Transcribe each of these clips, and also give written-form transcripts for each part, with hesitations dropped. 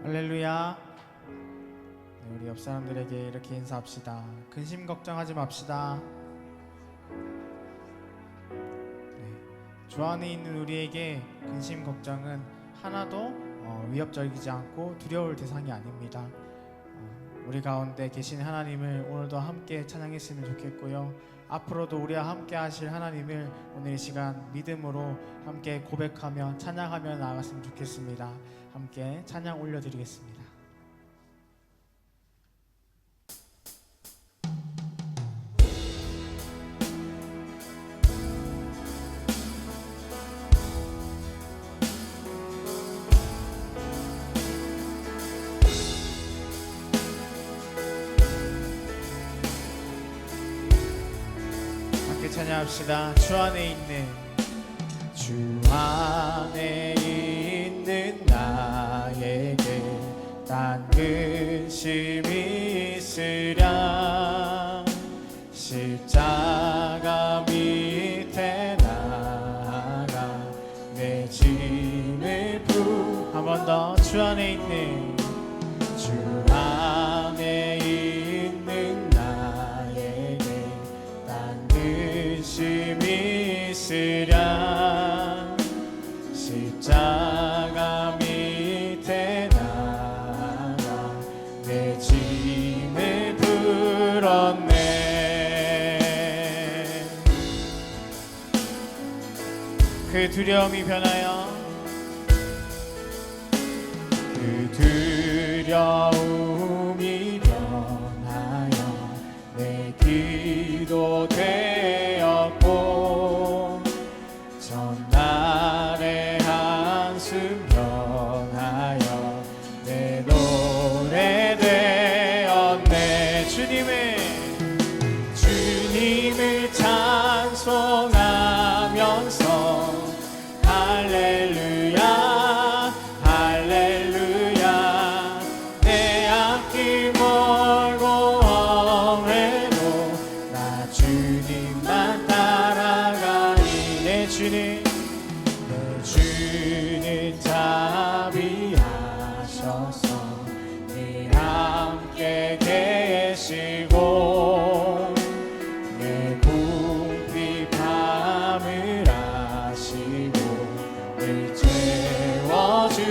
할렐루야. 네, 우리 옆 사람들에게 이렇게 인사합시다. 근심 걱정하지 맙시다. 네, 주 안에 있는 우리에게 근심 걱정은 하나도 위협적이지 않고 두려울 대상이 아닙니다. 우리 가운데 계신 하나님을 오늘도 함께 찬양했으면 좋겠고요. 앞으로도 우리와 함께 하실 하나님을 오늘 이 시간 믿음으로 함께 고백하며 찬양하며 나아갔으면 좋겠습니다. 함께 찬양 올려드리겠습니다. 찬양합시다. 주 안에 있는 나에게 딴 근심이 있으랴. 십자가 밑에 나가 내 짐을 한 번 더. 주 안에 있는 근심이 있으랴. 십자가 밑에 나가 내 짐을 풀었네. 그 두려움이 변하여 두려움이 변하여 내 기도 되었고 전날의 한숨 변하여 내 노래 되었네. 주님을 찬송하면서 할렐루야 내 주님 자비하셔서 늘 함께 계시고 내 궁핍함을 아시고 늘 채워주시.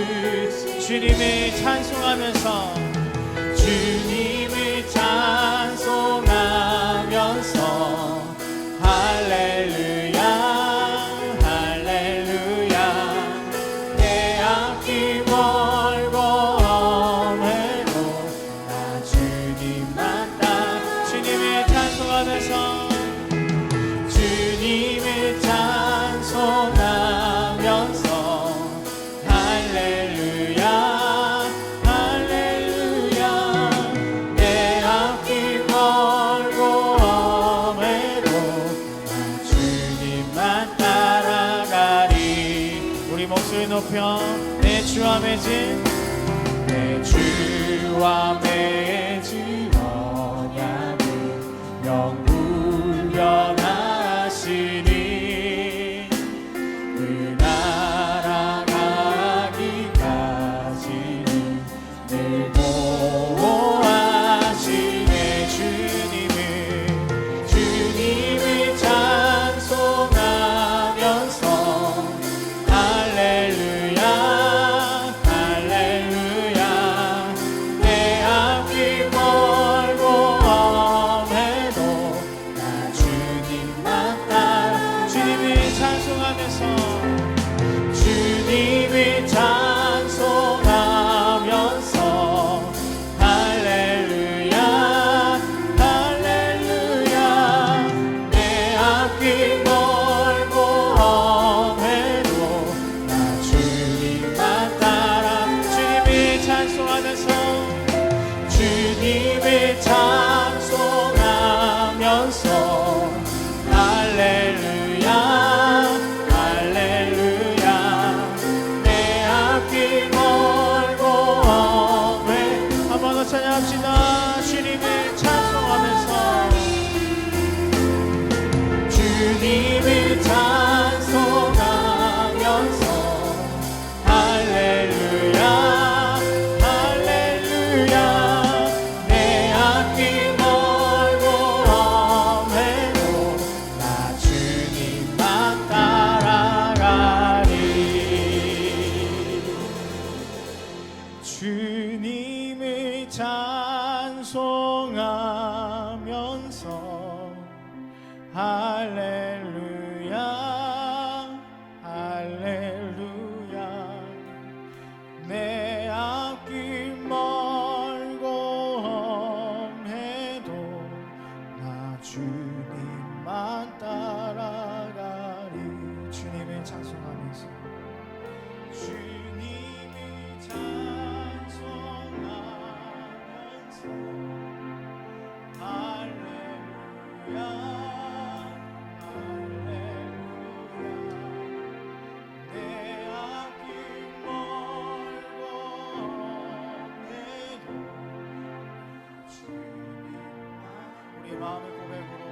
주님을 찬송하면서 할렐루야 주님을 찬송하면서 할렐루야 내 앞길 멀고 험해도 나 주님만 따라가리. 우리 목소리 높여 내 주와 맺은 언약을 영불변하시니 그 나라 가기까지는 늘 보호하시네. 주님을 찬송하면서 할렐루야 내 앞길 멀고 주님을 찬송하면서 할렐루야 할렐루야 내 앞길 멀고 험해도 나 주님만 따라가리. 주님을 찬송하면서 주님을 찬송하면서 할렐루야 마음의 고백으로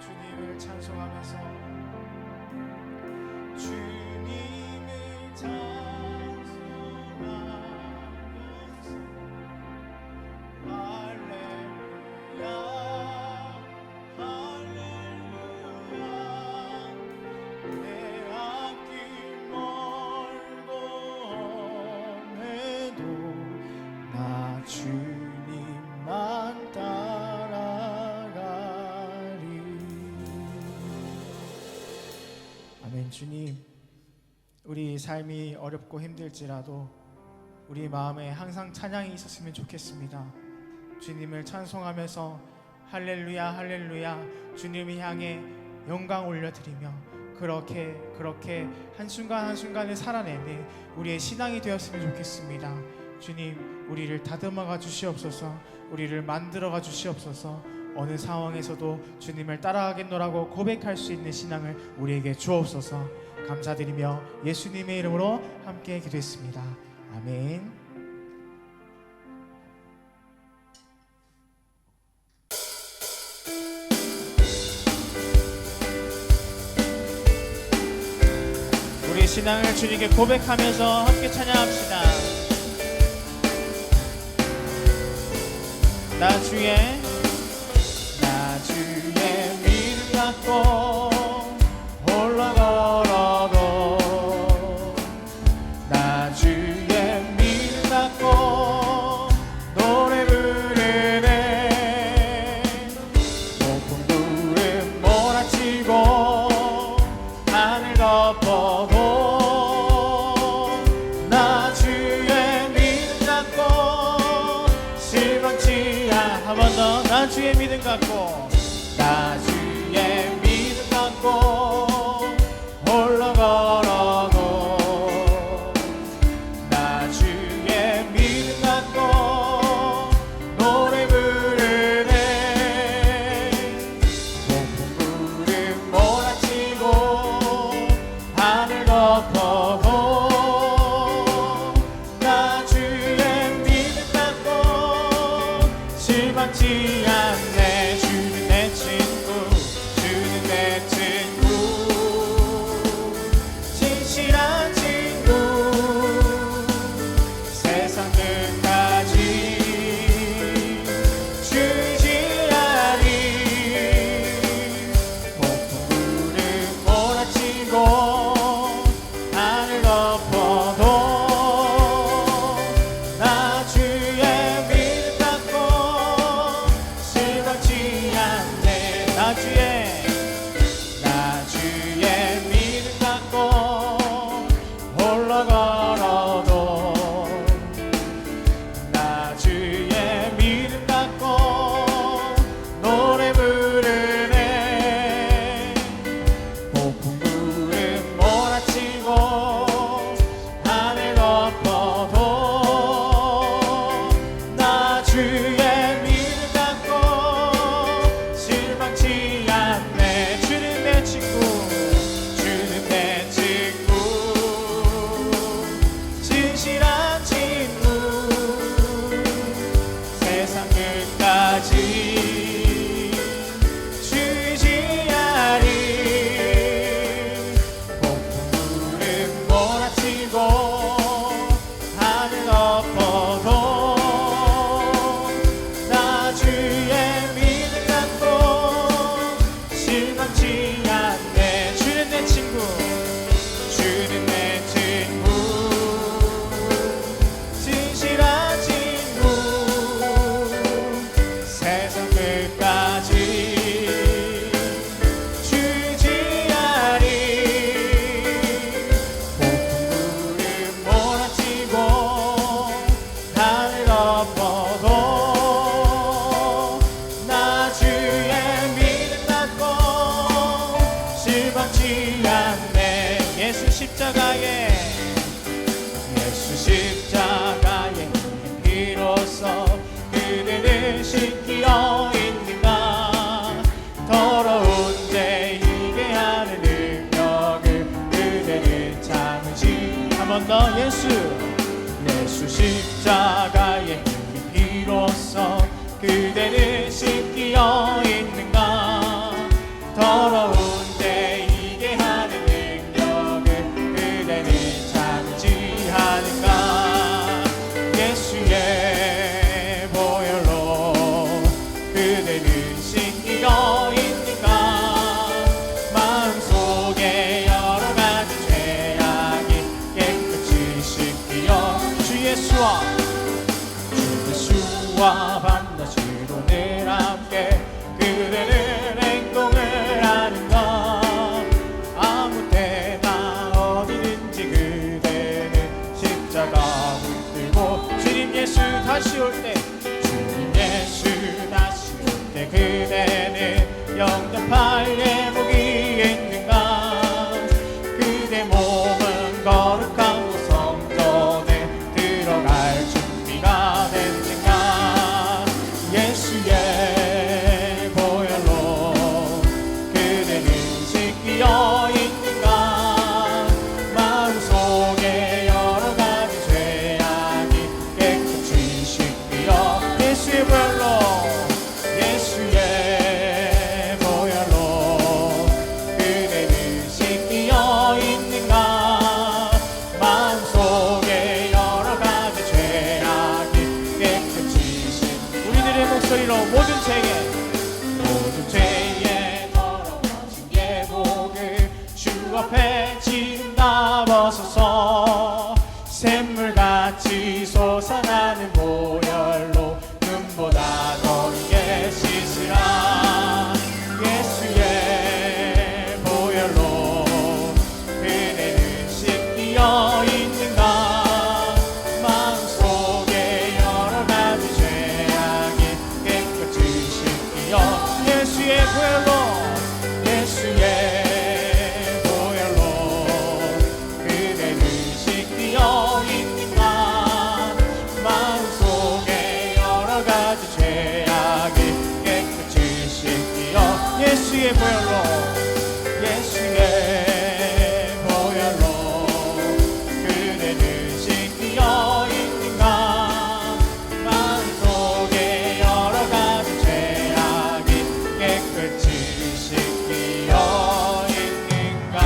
주님을 찬송하면서 주님을 찬송하면서 할렐루야 할렐루야 내 앞길 멀고 험해도 나 주님만 아멘. 주님, 우리 삶이 어렵고 힘들지라도 우리 마음에 항상 찬양이 있었으면 좋겠습니다. 주님을 찬송하면서 할렐루야 할렐루야 주님을 향해 영광 올려드리며 그렇게 한순간 한순간을 살아내는 우리의 신앙이 되었으면 좋겠습니다. 주님, 우리를 다듬어가 주시옵소서. 우리를 만들어가 주시옵소서. 어느 상황에서도 주님을 따라가겠노라고 고백할 수 있는 신앙을 우리에게 주옵소서. 감사드리며 예수님의 이름으로 함께 기도했습니다. 아멘. 우리 신앙을 주님께 고백하면서 함께 찬양합시다. 나 주의 믿음 갖고 홀로 걸어도 나 주의 믿음 갖고 노래 부르네. 높은 구름 몰아치고 하늘 덮어도 나 주의 믿음 갖고 실망치 않아. 한 번 더. 나 주의 믿음 갖고 나 주의 믿음 갖고 홀로 걸어도 나 주의 믿음 갖고 노래 부르네. 높은 구름 몰아치고 하늘 덮어도 나 주의 믿음 갖고 실망치 않네. 진실한 친구 세상 끝까지 주지하리. 폭풍 구름 몰아치고 하늘 덮어도 나 주의 믿음 갖고 그대는 씻기어 있는가 더러운 데 이게 하는 능력은 그대는 잠지하는가 예수의 보혈로 그대는 씻기어 있는가 마음속에 여러 가지 죄악이 깨끗이 씻기어 주 예수와 반드시로 늘 함께 그대는 행동을 하는가 아무 때나 어디든지 그대는 십자가 붙들고 주님 예수 다시 올 때 주님 예수 다시 올 때 그대는 영접할 예복이 있는가 그대 몸은 거룩한 성전에 들어갈 준비가 됐는가 예수의 보혈로 그대는 씻기어 있는가 마음속에 여러 가지 죄악이 깨끗이 씻기어 예수의 보혈로 예수의 보혈로 그대는 씻기어 있는가 마음속에 여러 가지 죄악이 깨끗이 씻기어 우리들의 목소리로 모든 죄에 더러워진 예복을 주 앞에 지금 다 벗어서 샘물같이 솟아나는 보혈로 눈보다 더럽게 씻으라 예수의 보혈로 그대는 씻기어 있는가 마음속에 여러 가지 죄악이 깨끗이 씻기어 예수의 보혈로 예수의 보혈로 그대는 씻기어 있는가 마음속에 여러 가지 죄악이 깨끗이 씻기어 예수의 보혈로 예수의 보혈로 그대는 씻기어 있는가 마음속에 여러 가지 죄악이 깨끗이 씻기어 있는가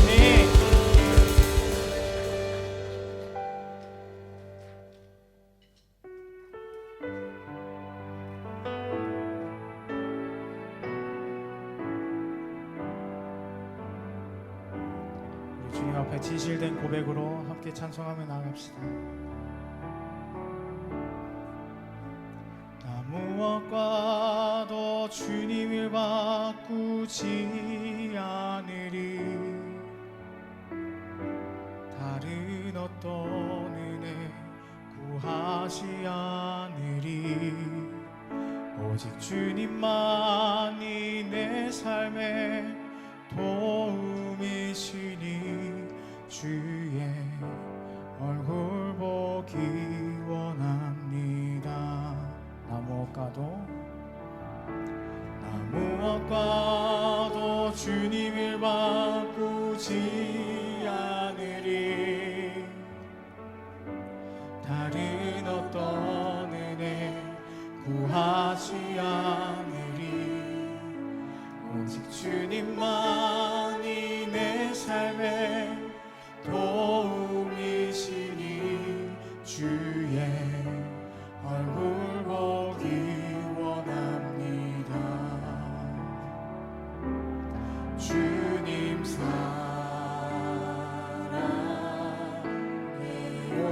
네. 우리 주님 앞에 진실된 고백으로 함께 찬송하며 나아갑시다. 나 무엇과도 주님을 바꾸지 않으리 다른 어떤 은혜 구하지 않으리 오직 주님만이 내 삶의 도움이시니 주의 얼굴 보기 원합니다. 나 무엇과도 주님을 바꾸지 않으리 다른 어떤 은혜 구하지 않으리 오직 주님만이 내 삶의 도움이시니 주의 얼굴 보기 원합니다. 주님 사랑해요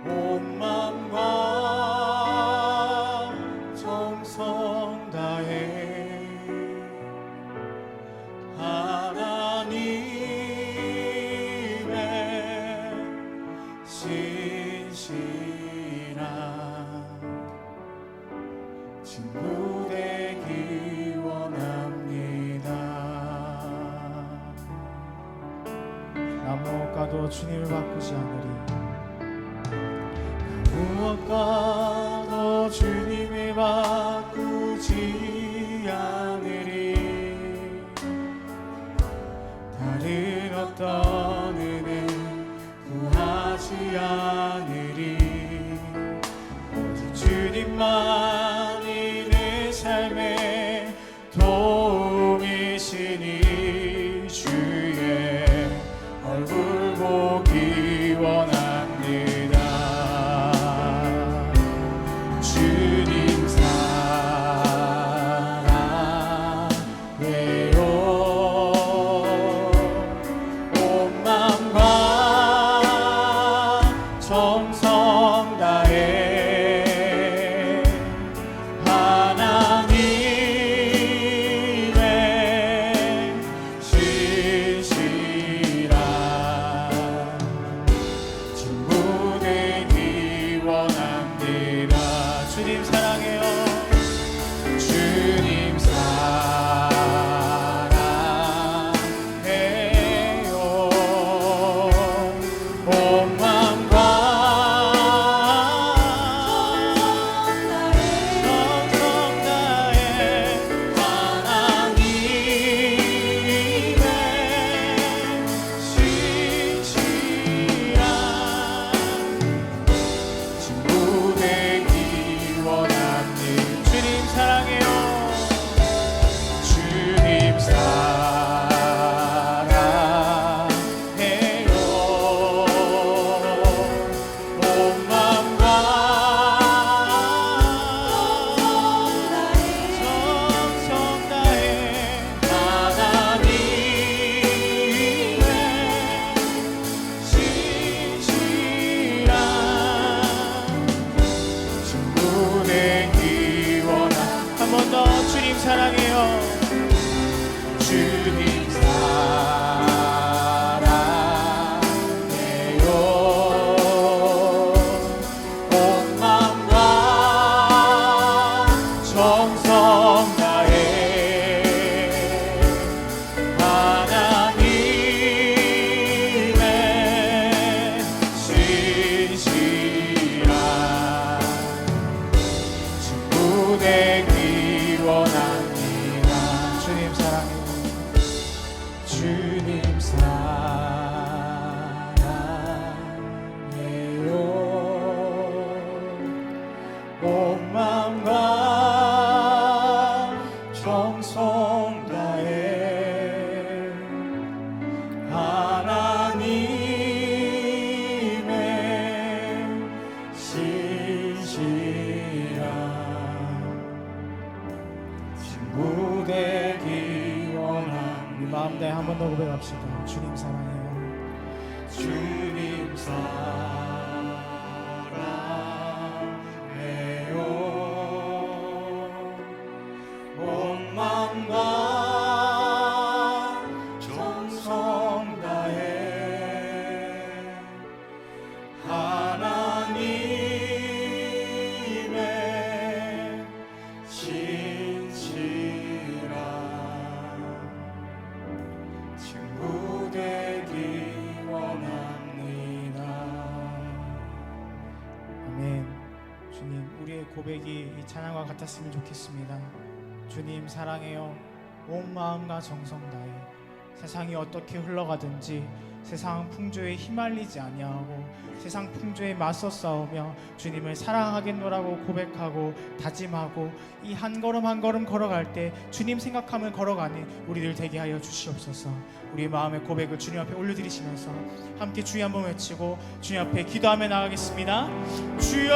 온 마음과 정성 다해 하나님의 신실한 친구 되기 원합니다. 나 무엇과도 주님을 바꾸지 않으리 무엇과도 주님을 바꾸지 않으리 다른 어떤 은혜 구하지 않으리 주님만이 내 삶의 도움이시니 주의 얼굴 보기 원합니다. 주님 사랑해요. 온 마음과 정성 다해 하나님의 신실한 친구 되기 원합니다. 주님 사랑해요. 주님 사랑해요. 온 마음과 정성 다해 하나님의 신실한 친구 되기 원합니다. 주님 사랑해요. 주님 사랑해요. 온 마음과 정성 다해 하나님의 신실한 친구 되기 원하. 한 번 더 주님 사랑해요. 주님 사랑해요. 온 마음과 정성 다해 하나님의 신실한 친구 되기 원합니다. 주님 사랑해요. 주님 사랑해요. 온 마음과 정성 다해 하나님의 신실한 친구 되기 원합니다. 우리 마음 다해 한 번 더 고백합시다. 주님 사랑해요. 주님 사랑해요. 온 마음과 정성 다해 하나님의 신실한 친구 되기 원합니다. 아멘. 주님, 우리의 고백이 이 찬양과 같았으면 좋겠습니다. 주님 사랑해요. 온 마음과 정성 다해 세상이 어떻게 흘러가든지 세상 풍조에 휘말리지 아니하고 세상 풍조에 맞서 싸우며 주님을 사랑하겠노라고 고백하고 다짐하고 이 한 걸음 한 걸음 걸어갈 때 주님 생각하며 걸어가는 우리들 되게 하여 주시옵소서. 우리 마음의 고백을 주님 앞에 올려드리시면서 함께 주여 한번 외치고 주님 앞에 기도하며 나가겠습니다. 주여,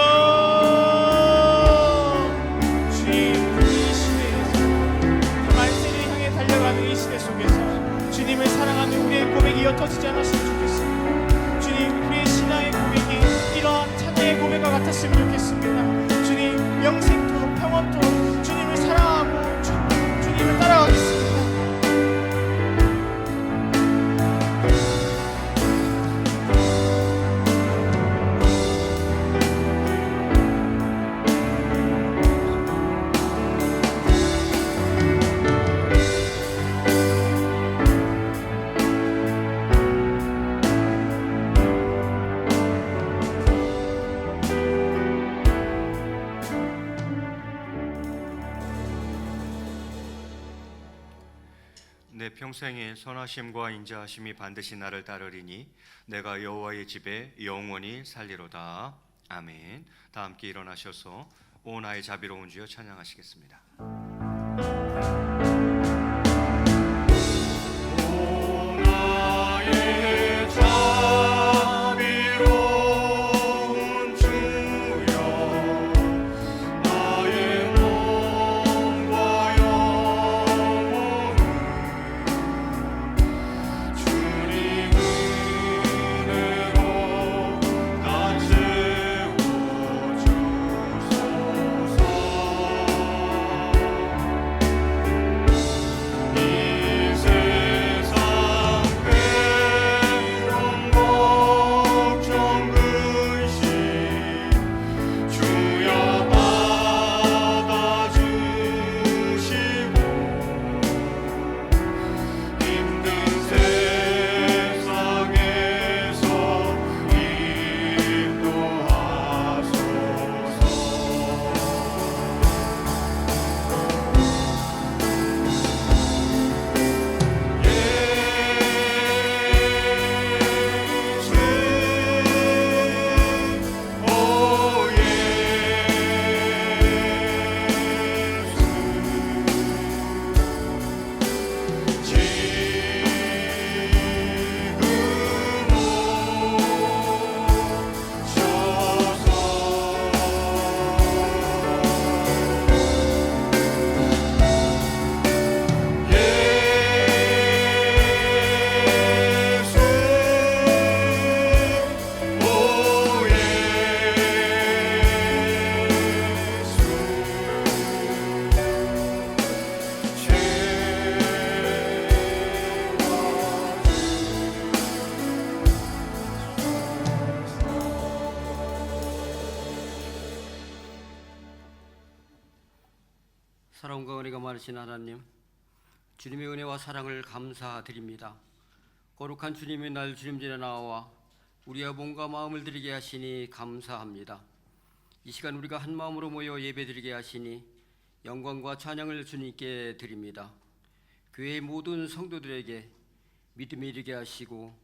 주님, 이 시대에서 말세를 향해 달려가는 이 시대 속에서 주님을 사랑하는 우리의 고백이 옅어지지 않았으면 좋겠습니다. 주님, 우리의 신앙의 고백이 이러한 찬양의 고백과 같았으면 좋겠습니다. 주님, 영생토록 평원토록 주님을 사랑하고 주님을 따라가겠습니다. 내 평생에 선하심과 인자하심이 반드시 나를 따르리니 내가 여호와의 집에 영원히 살리로다. 아멘. 다 함께 일어나셔서 오 나의 자비로운 주여 찬양하시겠습니다. 사랑과 은혜가 많으신 하나님, 주님의 은혜와 사랑을 감사드립니다. 거룩한 주님의 날 주님전에 나와 우리의 몸과 마음을 드리게 하시니 감사합니다. 이 시간 우리가 한 마음으로 모여 예배드리게 하시니 영광과 찬양을 주님께 드립니다. 교회의 모든 성도들에게 믿음이 이르게 하시고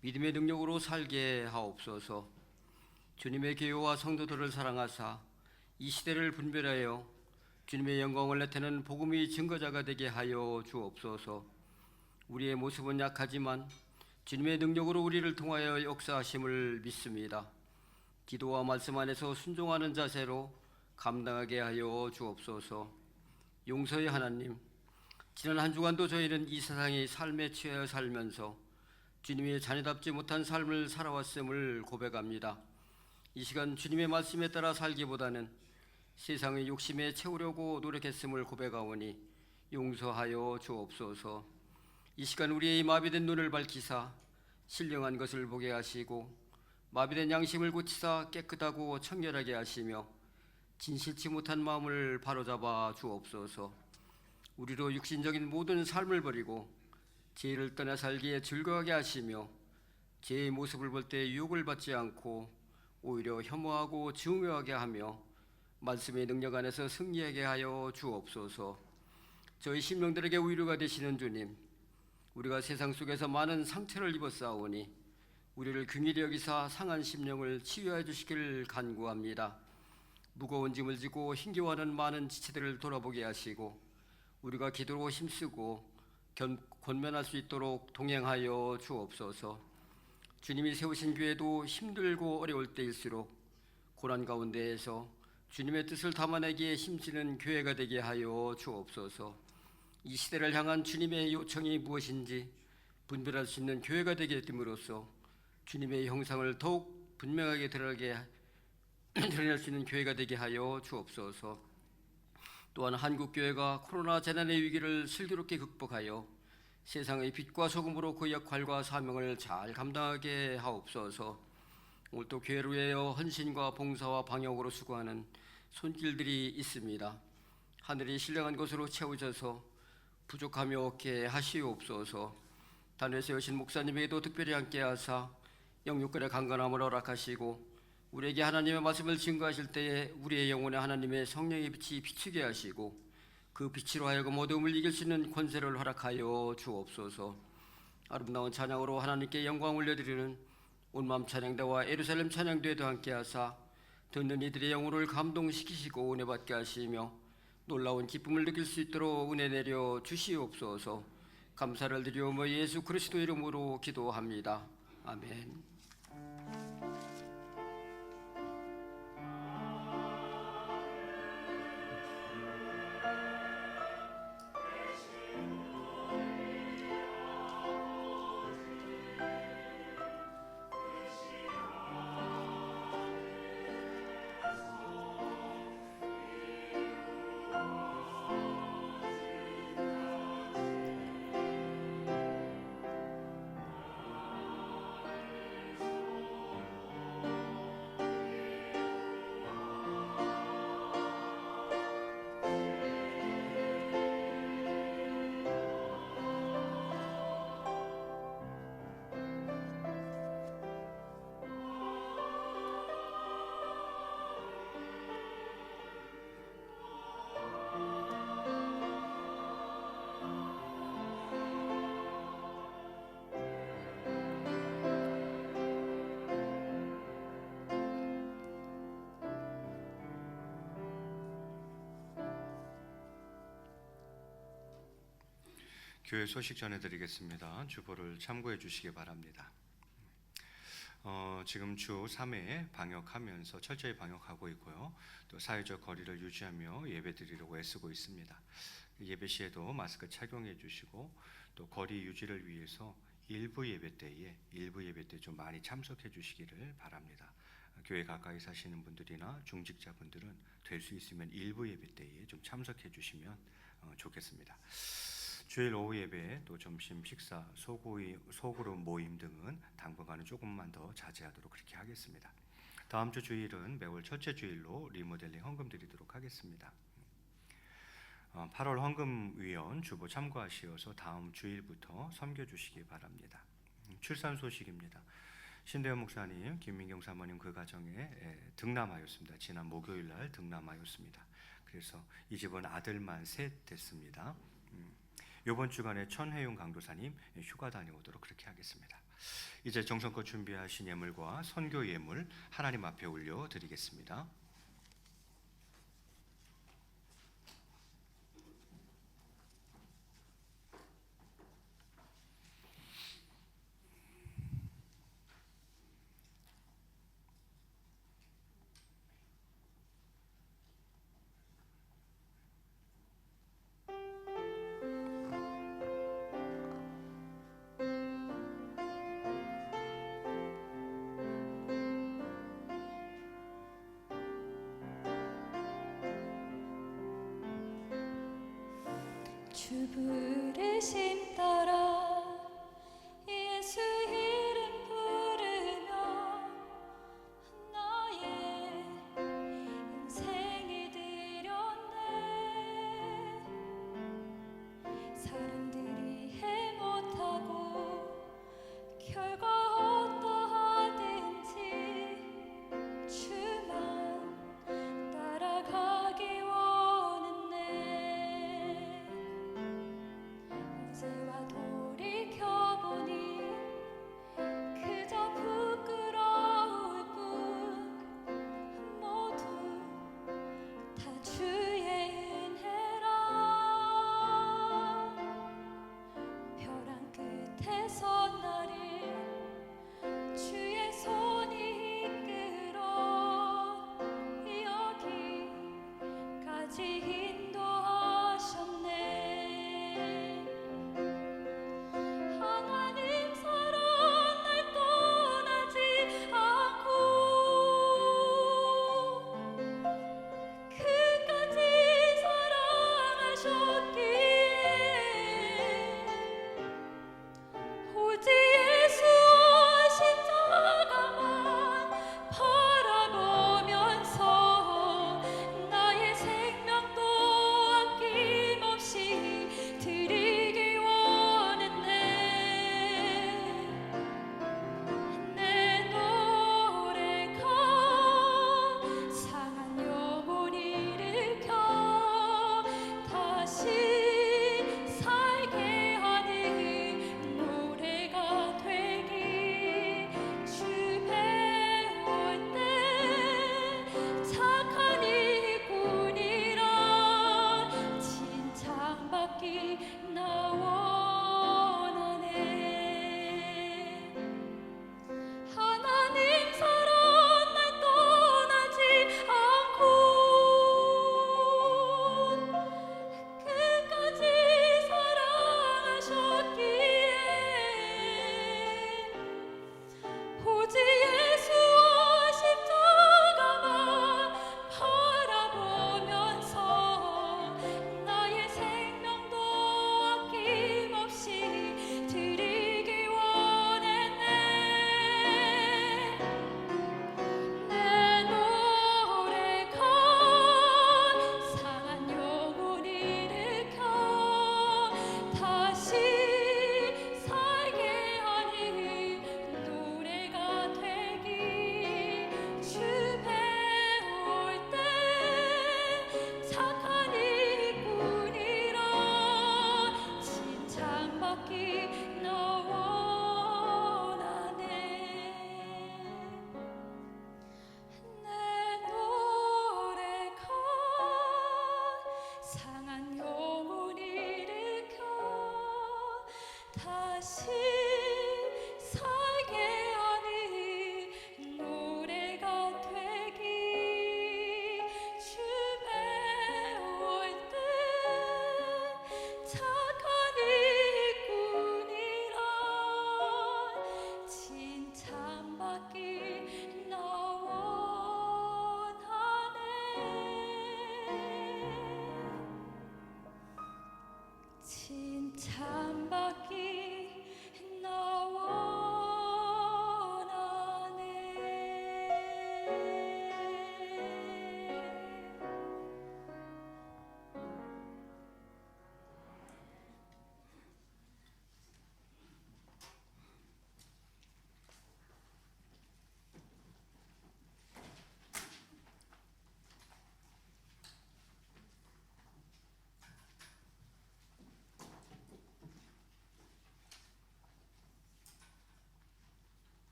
믿음의 능력으로 살게 하옵소서. 주님의 교회와 성도들을 사랑하사 이 시대를 분별하여 주님의 영광을 나타내는 복음의 증거자가 되게 하여 주옵소서. 우리의 모습은 약하지만 주님의 능력으로 우리를 통하여 역사하심을 믿습니다. 기도와 말씀 안에서 순종하는 자세로 감당하게 하여 주옵소서. 용서의 하나님, 지난 한 주간도 저희는 이 세상의 삶에 취하여 살면서 주님의 자녀답지 못한 삶을 살아왔음을 고백합니다. 이 시간 주님의 말씀에 따라 살기보다는 세상의 욕심에 채우려고 노력했음을 고백하오니 용서하여 주옵소서. 이 시간 우리의 마비된 눈을 밝히사 신령한 것을 보게 하시고 마비된 양심을 고치사 깨끗하고 청결하게 하시며 진실치 못한 마음을 바로잡아 주옵소서. 우리로 육신적인 모든 삶을 버리고 죄를 떠나 살기에 즐거워하게 하시며 죄의 모습을 볼 때 유혹을 받지 않고 오히려 혐오하고 증오하게 하며 말씀의 능력 안에서 승리하게 하여 주옵소서. 저희 심령들에게 위로가 되시는 주님, 우리가 세상 속에서 많은 상처를 입었사오니 우리를 긍휼히 여기사 상한 심령을 치유해 주시길 간구합니다. 무거운 짐을 지고 힘겨워하는 많은 지체들을 돌아보게 하시고 우리가 기도로 힘쓰고 권면할 수 있도록 동행하여 주옵소서. 주님이 세우신 교회도 힘들고 어려울 때일수록 고난 가운데에서 주님의 뜻을 담아내기에 힘쓰는 교회가 되게 하여 주옵소서. 이 시대를 향한 주님의 요청이 무엇인지 분별할 수 있는 교회가 되게 됨으로써 주님의 형상을 더욱 분명하게 드러낼 수 있는 교회가 되게 하여 주옵소서. 또한 한국교회가 코로나 재난의 위기를 슬기롭게 극복하여 세상의 빛과 소금으로 그 역할과 사명을 잘 감당하게 하옵소서. 오늘 또 교회를 위하여 헌신과 봉사와 방역으로 수고하는 손길들이 있습니다. 하늘이 신령한 것으로 채우셔서 부족함이 없게 하시옵소서. 단을 세우신 목사님에게도 특별히 함께하사 영육간의 강건함을 허락하시고 우리에게 하나님의 말씀을 증거하실 때에 우리의 영혼에 하나님의 성령의 빛이 비추게 하시고 그 빛으로 하여금 어두움을 이길 수 있는 권세를 허락하여 주옵소서. 아름다운 찬양으로 하나님께 영광 올려드리는 온마음 찬양대와 예루살렘 찬양대회도 함께하사 듣는 이들의 영혼을 감동시키시고 은혜 받게 하시며 놀라운 기쁨을 느낄 수 있도록 은혜 내려 주시옵소서. 감사를 드리오며 예수 그리스도 이름으로 기도합니다. 아멘. 교회 소식 전해드리겠습니다. 주보를 참고해 주시기 바랍니다. 지금 주 3회 방역하면서 철저히 방역하고 있고요. 또 사회적 거리를 유지하며 예배드리려고 애쓰고 있습니다. 예배 시에도 마스크 착용해 주시고 또 거리 유지를 위해서 일부 예배 때 좀 많이 참석해 주시기를 바랍니다. 교회 가까이 사시는 분들이나 중직자분들은 될 수 있으면 일부 예배 때에 좀 참석해 주시면 좋겠습니다. 주일 오후 예배, 또 점심 식사, 소그룹 모임 등은 당분간은 조금만 더 자제하도록 그렇게 하겠습니다. 다음 주 주일은 매월 첫째 주일로 리모델링 헌금 드리도록 하겠습니다. 8월 헌금위원 주보 참고하시어서 다음 주일부터 섬겨주시기 바랍니다. 출산 소식입니다. 신대현 목사님, 김민경 사모님 그 가정에 등남하였습니다. 지난 목요일 날 등남하였습니다. 그래서 이 집은 아들만 셋 됐습니다. 이번 주간에 천혜용 강도사님 휴가 다녀오도록 그렇게 하겠습니다. 이제 정성껏 준비하신 예물과 선교 예물 하나님 앞에 올려 드리겠습니다. 주 부르심 따라 예수 이름 부르며 나의 인생을 드렸네. 사람들이 해 못하고 결과 어떠하든지 주만 따라가기 원했네.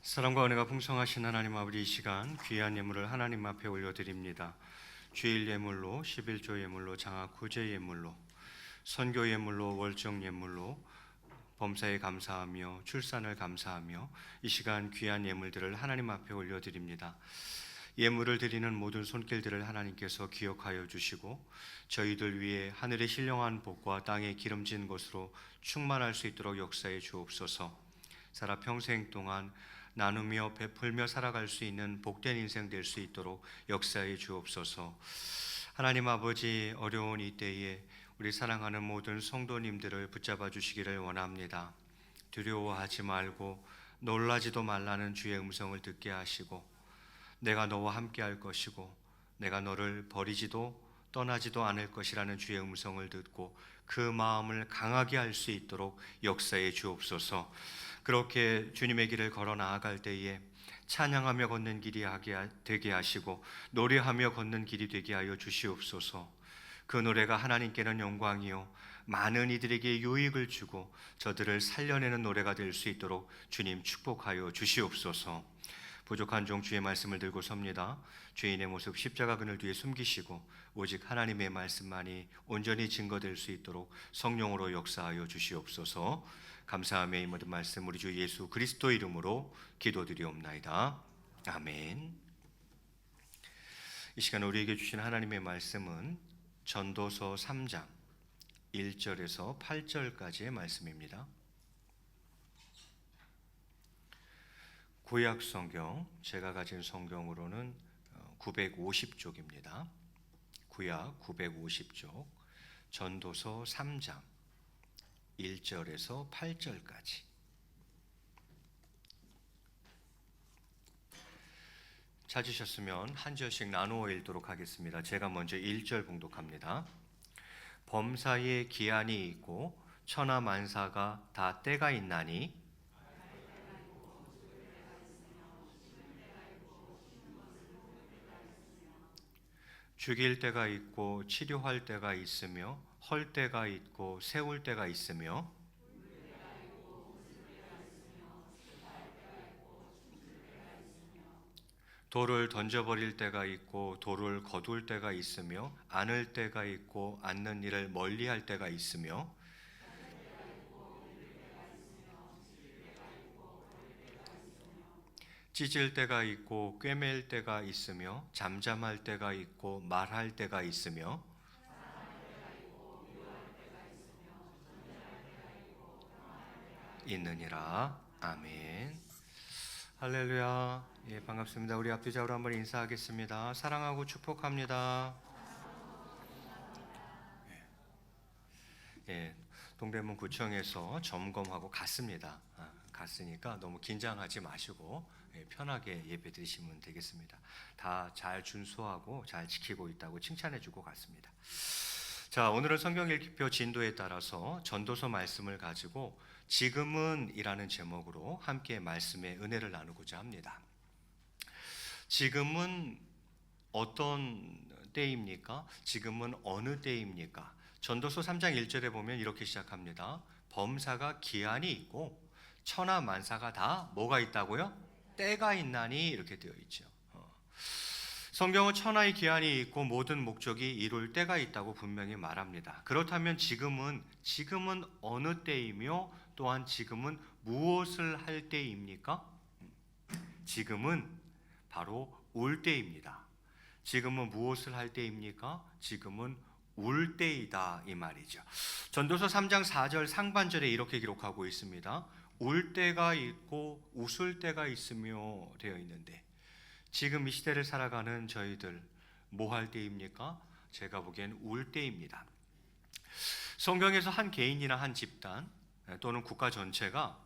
사랑과 은혜가 풍성하신 하나님 아버지, 이 시간 귀한 예물을 하나님 앞에 올려드립니다. 주일 예물로, 11조 예물로, 장학 구제 예물로, 선교 예물로, 월정 예물로, 범사에 감사하며 출산을 감사하며 이 시간 귀한 예물들을 하나님 앞에 올려드립니다. 예물을 드리는 모든 손길들을 하나님께서 기억하여 주시고 저희들 위해 하늘의 신령한 복과 땅의 기름진 것으로 충만할 수 있도록 역사해 주옵소서. 살아 평생 동안 나누며 베풀며 살아갈 수 있는 복된 인생 될 수 있도록 역사해 주옵소서. 하나님 아버지, 어려운 이때에 우리 사랑하는 모든 성도님들을 붙잡아 주시기를 원합니다. 두려워하지 말고 놀라지도 말라는 주의 음성을 듣게 하시고, 내가 너와 함께 할 것이고 내가 너를 버리지도 떠나지도 않을 것이라는 주의 음성을 듣고 그 마음을 강하게 할 수 있도록 역사해 주옵소서. 그렇게 주님의 길을 걸어 나아갈 때에 찬양하며 걷는 길이 되게 하시고 노래하며 걷는 길이 되게 하여 주시옵소서. 그 노래가 하나님께는 영광이요 많은 이들에게 유익을 주고 저들을 살려내는 노래가 될 수 있도록 주님 축복하여 주시옵소서. 부족한 종 주의 말씀을 들고 섭니다. 죄인의 모습 십자가 그늘 뒤에 숨기시고 오직 하나님의 말씀만이 온전히 증거될 수 있도록 성령으로 역사하여 주시옵소서. 감사하며 이 모든 말씀 우리 주 예수 그리스도 이름으로 기도드리옵나이다. 아멘. 이 시간 우리에게 주신 하나님의 말씀은 전도서 3장 1절에서 8절까지의 말씀입니다. 구약 성경, 제가 가진 성경으로는 950쪽입니다. 구약 950쪽, 전도서 3장 1절에서 8절까지. 찾으셨으면 한 절씩 나누어 읽도록 하겠습니다. 제가 먼저 1절 봉독합니다. 범사에 기한이 있고 천하 만사가 다 때가 있나니 죽일 때가 있고 치료할 때가 있으며 헐 때가 있고 세울 때가 있으며 돌을 던져버릴 때가 있고 돌을 거둘 때가 있으며 안을 때가 있고 안는 일을 멀리할 때가 있으며 찢을 때가 있고 꿰맬 때가 있으며 잠잠할 때가 있고 말할 때가 있으며 있느니라. 아멘. 할렐루야. 예, 반갑습니다. 우리 앞뒤좌우로 한번 인사하겠습니다. 사랑하고 축복합니다. 예, 동대문 구청에서 점검하고 갔습니다. 갔으니까 너무 긴장하지 마시고 편하게 예배 드리시면 되겠습니다. 다 잘 준수하고 잘 지키고 있다고 칭찬해주고 갔습니다. 자, 오늘은 성경 읽기표 진도에 따라서 전도서 말씀을 가지고 지금은 이라는 제목으로 함께 말씀의 은혜를 나누고자 합니다. 지금은 어떤 때입니까? 지금은 어느 때입니까? 전도서 3장 1절에 보면 이렇게 시작합니다. 범사가 기한이 있고 천하 만사가 다 뭐가 있다고요? 때가 있나니 이렇게 되어 있죠. 성경은 천하의 기한이 있고 모든 목적이 이룰 때가 있다고 분명히 말합니다. 그렇다면 지금은 어느 때이며 또한 지금은 무엇을 할 때입니까? 지금은 바로 울 때입니다. 지금은 무엇을 할 때입니까? 지금은 울 때이다 이 말이죠. 전도서 3장 4절 상반절에 이렇게 기록하고 있습니다. 울 때가 있고 웃을 때가 있으며 되어 있는데 지금 이 시대를 살아가는 저희들 뭐 할 때입니까? 제가 보기엔 울 때입니다. 성경에서 한 개인이나 한 집단 또는 국가 전체가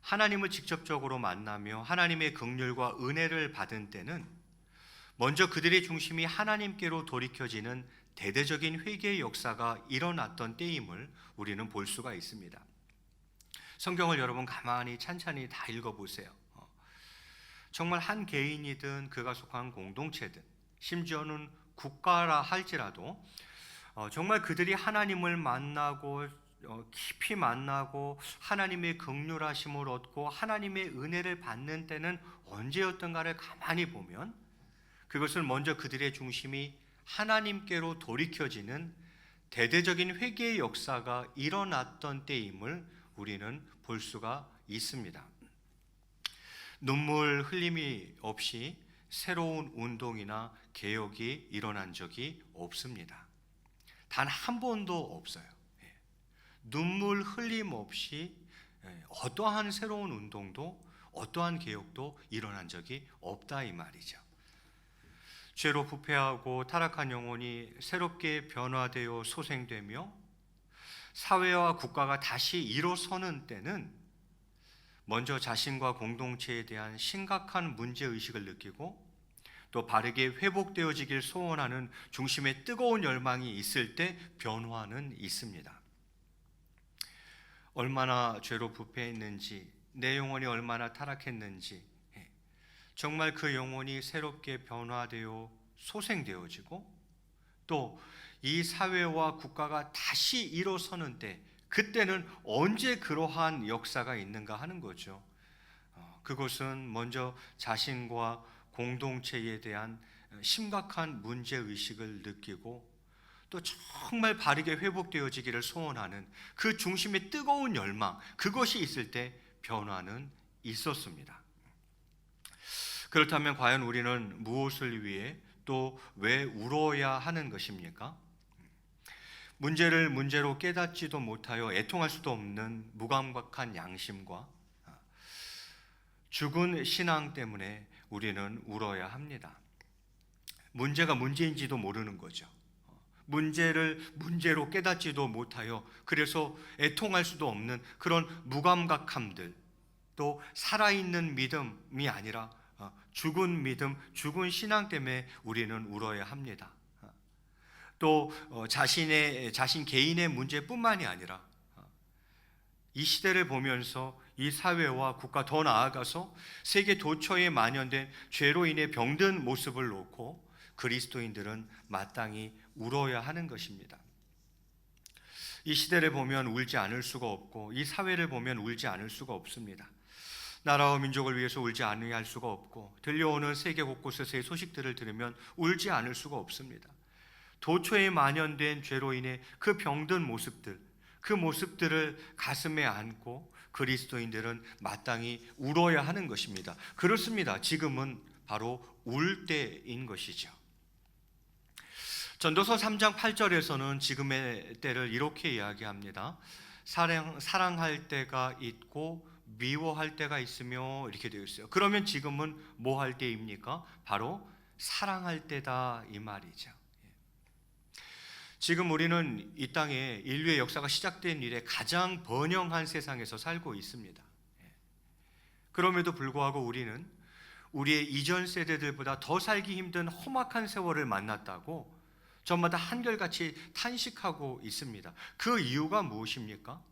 하나님을 직접적으로 만나며 하나님의 긍휼과 은혜를 받은 때는 먼저 그들의 중심이 하나님께로 돌이켜지는 대대적인 회개의 역사가 일어났던 때임을 우리는 볼 수가 있습니다. 성경을 여러분 가만히 찬찬히 다 읽어보세요. 정말 한 개인이든 그가 속한 공동체든 심지어는 국가라 할지라도 정말 그들이 하나님을 만나고 깊이 만나고 하나님의 긍휼하심을 얻고 하나님의 은혜를 받는 때는 언제였던가를 가만히 보면 그것은 먼저 그들의 중심이 하나님께로 돌이켜지는 대대적인 회개의 역사가 일어났던 때임을 우리는 볼 수가 있습니다. 눈물 흘림이 없이 새로운 운동이나 개혁이 일어난 적이 없습니다. 단 한 번도 없어요. 눈물 흘림 없이 어떠한 새로운 운동도 어떠한 개혁도 일어난 적이 없다 이 말이죠. 죄로 부패하고 타락한 영혼이 새롭게 변화되어 소생되며 사회와 국가가 다시 일어서는 때는 먼저 자신과 공동체에 대한 심각한 문제의식을 느끼고 또 바르게 회복되어지길 소원하는 중심의 뜨거운 열망이 있을 때 변화는 있습니다. 얼마나 죄로 부패했는지, 내 영혼이 얼마나 타락했는지, 정말 그 영혼이 새롭게 변화되어 소생되어지고 또 이 사회와 국가가 다시 일어서는 때, 그때는 언제 그러한 역사가 있는가 하는 거죠. 그것은 먼저 자신과 공동체에 대한 심각한 문제의식을 느끼고 또 정말 바르게 회복되어지기를 소원하는 그 중심의 뜨거운 열망, 그것이 있을 때 변화는 있었습니다. 그렇다면 과연 우리는 무엇을 위해 또 왜 울어야 하는 것입니까? 문제를 문제로 깨닫지도 못하여 애통할 수도 없는 무감각한 양심과 죽은 신앙 때문에 우리는 울어야 합니다. 문제가 문제인지도 모르는 거죠. 문제를 문제로 깨닫지도 못하여 그래서 애통할 수도 없는 그런 무감각함들, 또 살아있는 믿음이 아니라 죽은 믿음, 죽은 신앙 때문에 우리는 울어야 합니다. 또 자신 개인의 문제뿐만이 아니라 이 시대를 보면서 이 사회와 국가, 더 나아가서 세계 도처에 만연된 죄로 인해 병든 모습을 놓고 그리스도인들은 마땅히 울어야 하는 것입니다. 이 시대를 보면 울지 않을 수가 없고 이 사회를 보면 울지 않을 수가 없습니다. 나라와 민족을 위해서 울지 아니할 수가 없고 들려오는 세계 곳곳에서의 소식들을 들으면 울지 않을 수가 없습니다. 도처에 만연된 죄로 인해 그 병든 모습들, 그 모습들을 가슴에 안고 그리스도인들은 마땅히 울어야 하는 것입니다. 그렇습니다. 지금은 바로 울 때인 것이죠. 전도서 3장 8절에서는 지금의 때를 이렇게 이야기합니다. 사랑할 때가 있고 미워할 때가 있으며 이렇게 되어 있어요. 그러면 지금은 뭐 할 때입니까? 바로 사랑할 때다 이 말이죠. 지금 우리는 이 땅에 인류의 역사가 시작된 이래 가장 번영한 세상에서 살고 있습니다. 그럼에도 불구하고 우리는 우리의 이전 세대들보다 더 살기 힘든 험악한 세월을 만났다고 저마다 한결같이 탄식하고 있습니다. 그 이유가 무엇입니까?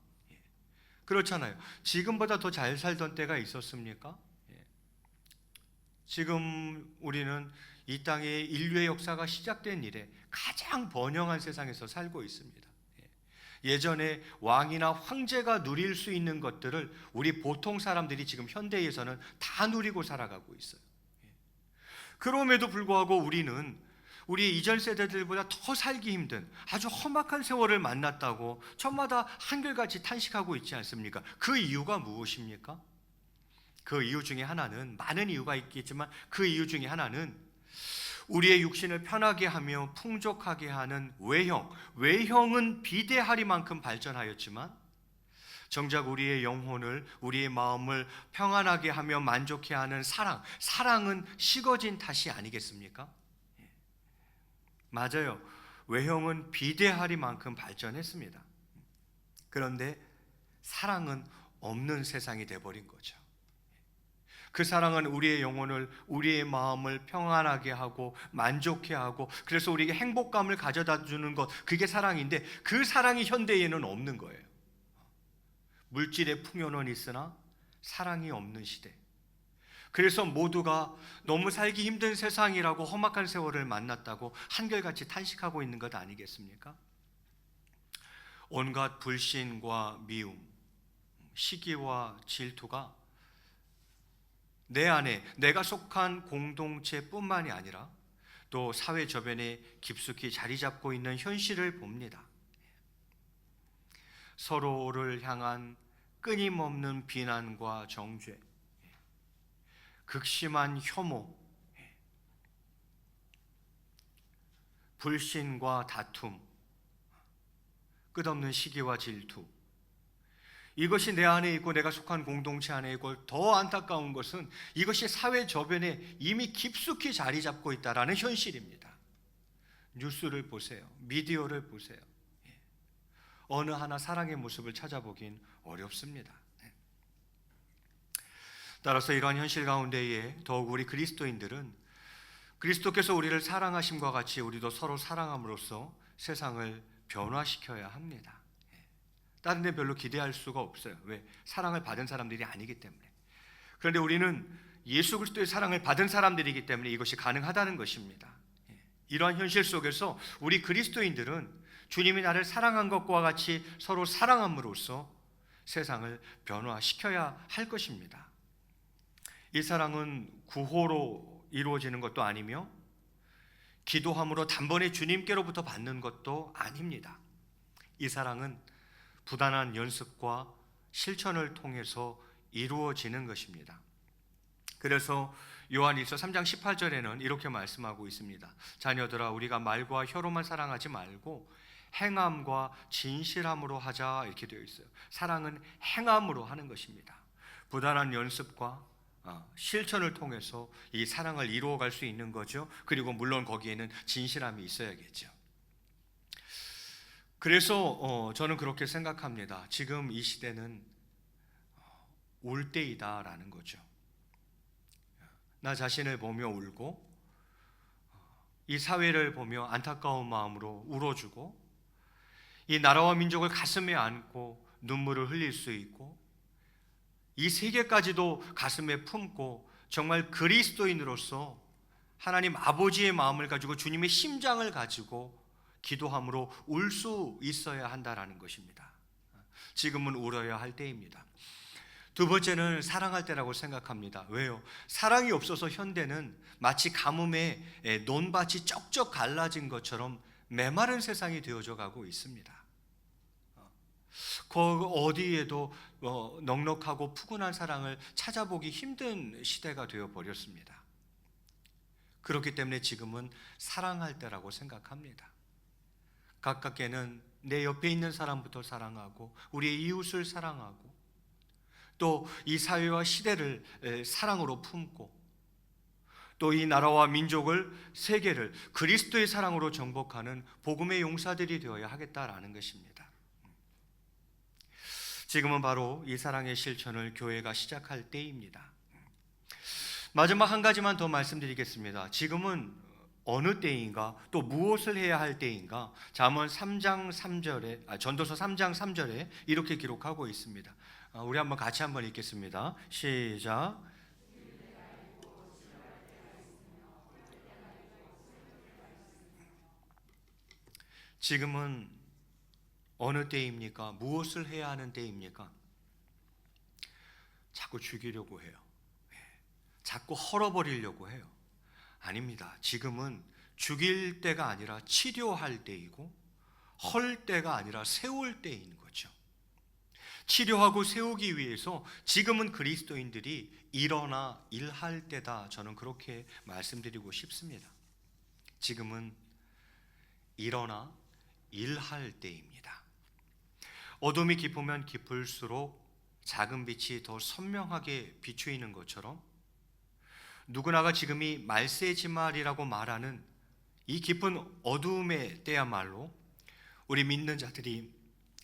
그렇잖아요. 지금보다 더 잘 살던 때가 있었습니까? 지금 우리는 이 땅에 인류의 역사가 시작된 이래 가장 번영한 세상에서 살고 있습니다. 예전에 왕이나 황제가 누릴 수 있는 것들을 우리 보통 사람들이 지금 현대에서는 다 누리고 살아가고 있어요. 그럼에도 불구하고 우리는 우리 이전 세대들보다 더 살기 힘든 아주 험악한 세월을 만났다고 저마다 한결같이 탄식하고 있지 않습니까? 그 이유가 무엇입니까? 그 이유 중에 하나는, 많은 이유가 있겠지만 그 이유 중에 하나는 우리의 육신을 편하게 하며 풍족하게 하는 외형은 비대하리만큼 발전하였지만 정작 우리의 영혼을, 우리의 마음을 평안하게 하며 만족해 하는 사랑은 식어진 탓이 아니겠습니까? 맞아요. 외형은 비대하리만큼 발전했습니다. 그런데 사랑은 없는 세상이 돼버린 거죠. 그 사랑은 우리의 영혼을, 우리의 마음을 평안하게 하고 만족해 하고 그래서 우리에게 행복감을 가져다 주는 것, 그게 사랑인데 그 사랑이 현대에는 없는 거예요. 물질의 풍요는 있으나 사랑이 없는 시대. 그래서 모두가 너무 살기 힘든 세상이라고 험악한 세월을 만났다고 한결같이 탄식하고 있는 것 아니겠습니까? 온갖 불신과 미움, 시기와 질투가 내 안에 내가 속한 공동체뿐만이 아니라 또 사회 저변에 깊숙이 자리 잡고 있는 현실을 봅니다. 서로를 향한 끊임없는 비난과 정죄, 극심한 혐오, 불신과 다툼, 끝없는 시기와 질투, 이것이 내 안에 있고 내가 속한 공동체 안에 있고, 더 안타까운 것은 이것이 사회 저변에 이미 깊숙이 자리 잡고 있다라는 현실입니다. 뉴스를 보세요. 미디어를 보세요. 어느 하나 사랑의 모습을 찾아보긴 어렵습니다. 따라서 이러한 현실 가운데에 더욱 우리 그리스도인들은 그리스도께서 우리를 사랑하심과 같이 우리도 서로 사랑함으로써 세상을 변화시켜야 합니다. 다른 데 별로 기대할 수가 없어요. 왜? 사랑을 받은 사람들이 아니기 때문에. 그런데 우리는 예수 그리스도의 사랑을 받은 사람들이기 때문에 이것이 가능하다는 것입니다. 이러한 현실 속에서 우리 그리스도인들은 주님이 나를 사랑한 것과 같이 서로 사랑함으로써 세상을 변화시켜야 할 것입니다. 이 사랑은 구호로 이루어지는 것도 아니며 기도함으로 단번에 주님께로부터 받는 것도 아닙니다. 이 사랑은 부단한 연습과 실천을 통해서 이루어지는 것입니다. 그래서 요한일서 3장 18절에는 이렇게 말씀하고 있습니다. 자녀들아, 우리가 말과 혀로만 사랑하지 말고 행함과 진실함으로 하자, 이렇게 되어 있어요. 사랑은 행함으로 하는 것입니다. 부단한 연습과 실천을 통해서 이 사랑을 이루어갈 수 있는 거죠. 그리고 물론 거기에는 진실함이 있어야겠죠. 그래서 저는 그렇게 생각합니다. 지금 이 시대는 울 때이다라는 거죠. 나 자신을 보며 울고, 이 사회를 보며 안타까운 마음으로 울어주고, 이 나라와 민족을 가슴에 안고 눈물을 흘릴 수 있고, 이 세계까지도 가슴에 품고 정말 그리스도인으로서 하나님 아버지의 마음을 가지고 주님의 심장을 가지고 기도함으로 울 수 있어야 한다라는 것입니다. 지금은 울어야 할 때입니다. 두 번째는 사랑할 때라고 생각합니다. 왜요? 사랑이 없어서 현대는 마치 가뭄에 논밭이 쩍쩍 갈라진 것처럼 메마른 세상이 되어져 가고 있습니다. 그 어디에도 넉넉하고 푸근한 사랑을 찾아보기 힘든 시대가 되어 버렸습니다. 그렇기 때문에 지금은 사랑할 때라고 생각합니다. 가깝게는 내 옆에 있는 사람부터 사랑하고 우리의 이웃을 사랑하고 또 이 사회와 시대를 사랑으로 품고 또 이 나라와 민족을, 세계를 그리스도의 사랑으로 정복하는 복음의 용사들이 되어야 하겠다라는 것입니다. 지금은 바로 이 사랑의 실천을 교회가 시작할 때입니다. 마지막 한 가지만 더 말씀드리겠습니다. 지금은 어느 때인가, 또 무엇을 해야 할 때인가? 전도서 3장 3절에 이렇게 기록하고 있습니다. 우리 한번 같이 한번 읽겠습니다. 시작. 지금은 어느 때입니까? 무엇을 해야 하는 때입니까? 자꾸 죽이려고 해요. 자꾸 헐어버리려고 해요. 아닙니다. 지금은 죽일 때가 아니라 치료할 때이고 헐 때가 아니라 세울 때인 거죠. 치료하고 세우기 위해서 지금은 그리스도인들이 일어나 일할 때다. 저는 그렇게 말씀드리고 싶습니다. 지금은 일어나 일할 때입니다. 어둠이 깊으면 깊을수록 작은 빛이 더 선명하게 비추이는 것처럼 누구나가 지금이 말세지말이라고 말하는 이 깊은 어두움의 때야말로 우리 믿는 자들이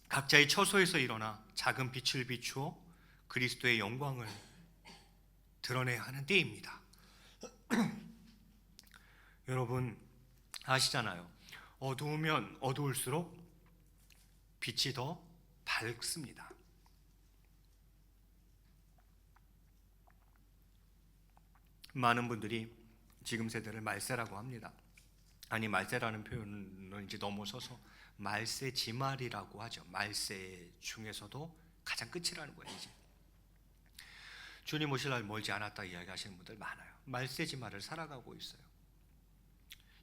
각자의 처소에서 일어나 작은 빛을 비추어 그리스도의 영광을 드러내야 하는 때입니다. 여러분 아시잖아요. 어두우면 어두울수록 빛이 더 밝습니다. 많은 분들이 지금 세대를 말세라고 합니다. 아니 말세라는 표현을 이제 넘어서서 말세지말이라고 하죠. 말세 중에서도 가장 끝이라는 거예요. 이제 주님 오실 날 멀지 않았다 이야기하시는 분들 많아요. 말세지말을 살아가고 있어요.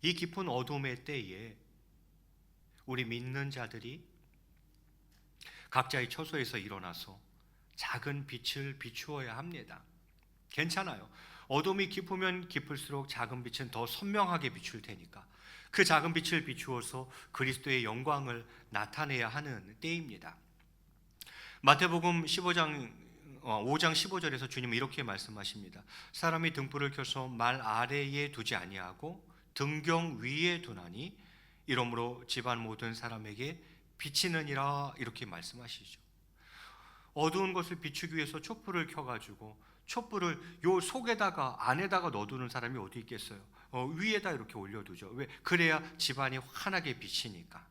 이 깊은 어둠의 때에 우리 믿는 자들이 각자의 처소에서 일어나서 작은 빛을 비추어야 합니다. 괜찮아요. 어둠이 깊으면 깊을수록 작은 빛은 더 선명하게 비출 테니까 그 작은 빛을 비추어서 그리스도의 영광을 나타내야 하는 때입니다. 마태복음 5장 15절에서 주님은 이렇게 말씀하십니다. 사람이 등불을 켜서 말 아래에 두지 아니하고 등경 위에 두나니 이러므로 집안 모든 사람에게 비치느니라 이렇게 말씀하시죠. 어두운 것을 비추기 위해서 촛불을 켜가지고 촛불을 요 속에다가 안에다가 넣어두는 사람이 어디 있겠어요? 위에다 이렇게 올려두죠. 왜? 그래야 집안이 환하게 비치니까.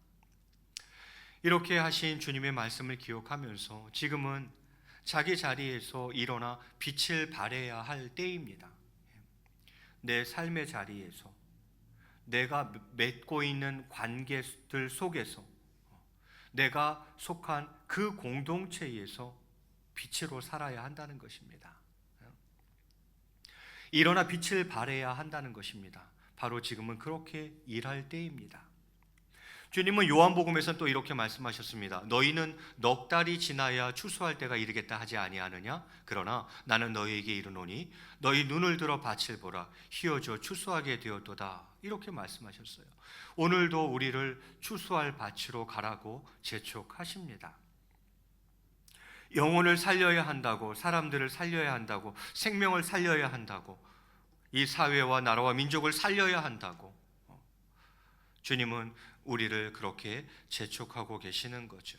이렇게 하신 주님의 말씀을 기억하면서 지금은 자기 자리에서 일어나 빛을 발해야 할 때입니다. 내 삶의 자리에서 내가 맺고 있는 관계들 속에서 내가 속한 그 공동체에서 빛으로 살아야 한다는 것입니다. 일어나 빛을 발해야 한다는 것입니다. 바로 지금은 그렇게 일할 때입니다. 주님은 요한복음에서는 또 이렇게 말씀하셨습니다. 너희는 넉 달이 지나야 추수할 때가 이르겠다 하지 아니하느냐? 그러나 나는 너희에게 이르노니 너희 눈을 들어 밭을 보라. 희어져 추수하게 되었도다. 이렇게 말씀하셨어요. 오늘도 우리를 추수할 밭으로 가라고 재촉하십니다. 영혼을 살려야 한다고, 사람들을 살려야 한다고, 생명을 살려야 한다고, 이 사회와 나라와 민족을 살려야 한다고 주님은 우리를 그렇게 재촉하고 계시는 거죠.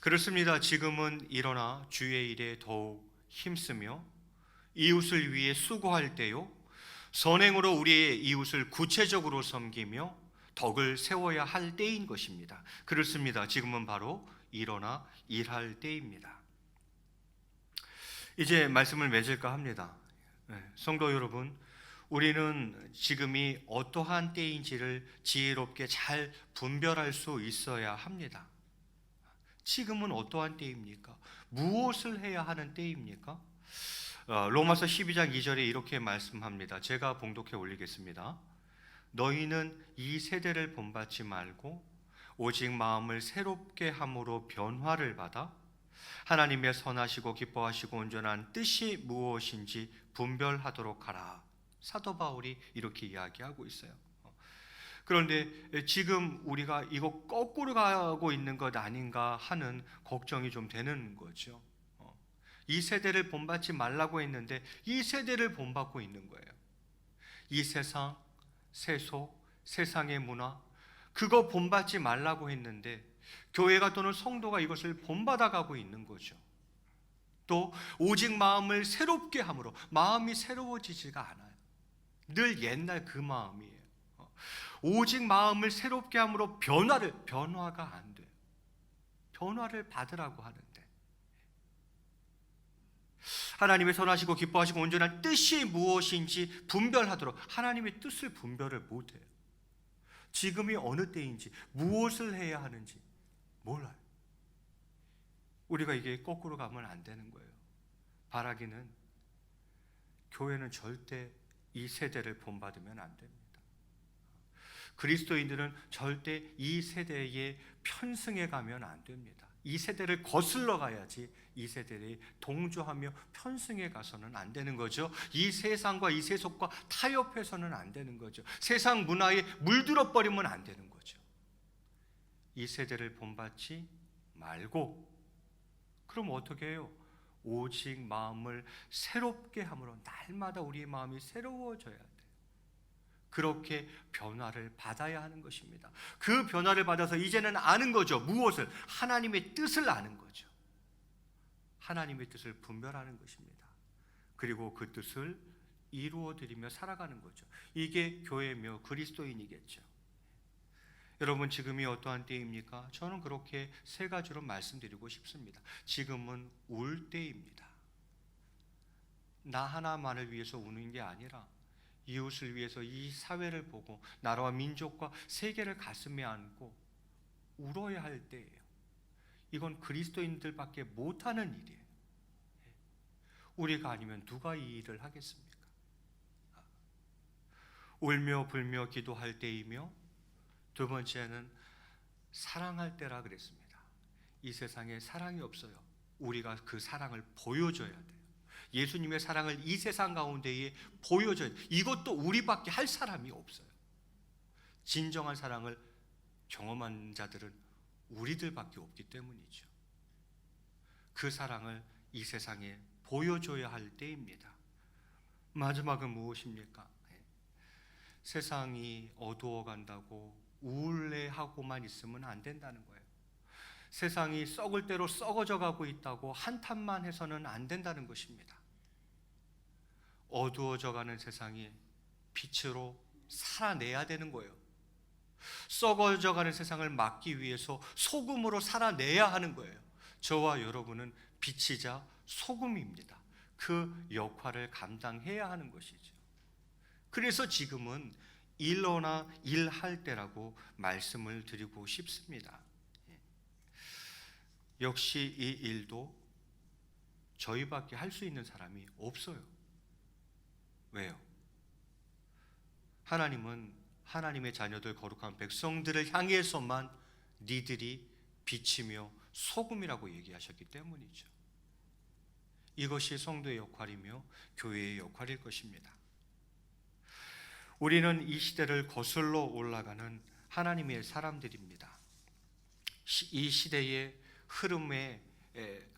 그렇습니다. 지금은 일어나 주의 일에 더욱 힘쓰며 이웃을 위해 수고할 때요, 선행으로 우리의 이웃을 구체적으로 섬기며 덕을 세워야 할 때인 것입니다. 그렇습니다. 지금은 바로 일어나 일할 때입니다. 이제 말씀을 맺을까 합니다. 성도 여러분, 우리는 지금이 어떠한 때인지를 지혜롭게 잘 분별할 수 있어야 합니다. 지금은 어떠한 때입니까? 무엇을 해야 하는 때입니까? 로마서 12장 2절에 이렇게 말씀합니다. 제가 봉독해 올리겠습니다. 너희는 이 세대를 본받지 말고 오직 마음을 새롭게 함으로 변화를 받아 하나님의 선하시고 기뻐하시고 온전한 뜻이 무엇인지 분별하도록 하라. 사도 바울이 이렇게 이야기하고 있어요. 그런데 지금 우리가 이거 거꾸로 가고 있는 것 아닌가 하는 걱정이 좀 되는 거죠. 이 세대를 본받지 말라고 했는데 이 세대를 본받고 있는 거예요. 이 세상, 세속, 세상의 문화, 그거 본받지 말라고 했는데 교회가 또는 성도가 이것을 본받아가고 있는 거죠. 또 오직 마음을 새롭게 함으로, 마음이 새로워지지가 않아요. 늘 옛날 그 마음이에요. 오직 마음을 새롭게 함으로 변화가 안 돼요. 변화를 받으라고 하는데 하나님의 선하시고 기뻐하시고 온전한 뜻이 무엇인지 분별하도록, 하나님의 뜻을 분별을 못해요. 지금이 어느 때인지, 무엇을 해야 하는지 몰라요. 우리가 이게 거꾸로 가면 안 되는 거예요. 바라기는 교회는 절대 이 세대를 본받으면 안 됩니다. 그리스도인들은 절대 이 세대에 편승해 가면 안 됩니다. 이 세대를 거슬러 가야지 이 세대에 동조하며 편승해 가서는 안 되는 거죠. 이 세상과 이 세속과 타협해서는 안 되는 거죠. 세상 문화에 물들어 버리면 안 되는 거죠. 이 세대를 본받지 말고, 그럼 어떻게 해요? 오직 마음을 새롭게 함으로 날마다 우리의 마음이 새로워져야 돼요. 그렇게 변화를 받아야 하는 것입니다. 그 변화를 받아서 이제는 아는 거죠. 무엇을? 하나님의 뜻을 아는 거죠. 하나님의 뜻을 분별하는 것입니다. 그리고 그 뜻을 이루어 드리며 살아가는 거죠. 이게 교회며 그리스도인이겠죠. 여러분, 지금이 어떠한 때입니까? 저는 그렇게 세 가지로 말씀드리고 싶습니다. 지금은 울 때입니다. 나 하나만을 위해서 우는 게 아니라 이웃을 위해서 이 사회를 보고 나라와 민족과 세계를 가슴에 안고 울어야 할 때예요. 이건 그리스도인들밖에 못하는 일이에요. 우리가 아니면 누가 이 일을 하겠습니까? 울며 불며 기도할 때이며, 두 번째는 사랑할 때라 그랬습니다. 이 세상에 사랑이 없어요. 우리가 그 사랑을 보여줘야 돼요. 예수님의 사랑을 이 세상 가운데에 보여줘야 돼요. 이것도 우리밖에 할 사람이 없어요. 진정한 사랑을 경험한 자들은 우리들밖에 없기 때문이죠. 그 사랑을 이 세상에 보여줘야 할 때입니다. 마지막은 무엇입니까? 세상이 어두워 간다고 우울해하고만 있으면 안 된다는 거예요. 세상이 썩을 대로 썩어져 가고 있다고 한탄만 해서는 안 된다는 것입니다. 어두워져 가는 세상이 빛으로 살아내야 되는 거예요. 썩어져 가는 세상을 막기 위해서 소금으로 살아내야 하는 거예요. 저와 여러분은 빛이자 소금입니다. 그 역할을 감당해야 하는 것이죠. 그래서 지금은 일어나 일할 때라고 말씀을 드리고 싶습니다. 역시 이 일도 저희밖에 할 수 있는 사람이 없어요. 왜요? 하나님은 하나님의 자녀들, 거룩한 백성들을 향해서만 니들이 빛이며 소금이라고 얘기하셨기 때문이죠. 이것이 성도의 역할이며 교회의 역할일 것입니다. 우리는 이 시대를 거슬러 올라가는 하나님의 사람들입니다. 이 시대의 흐름에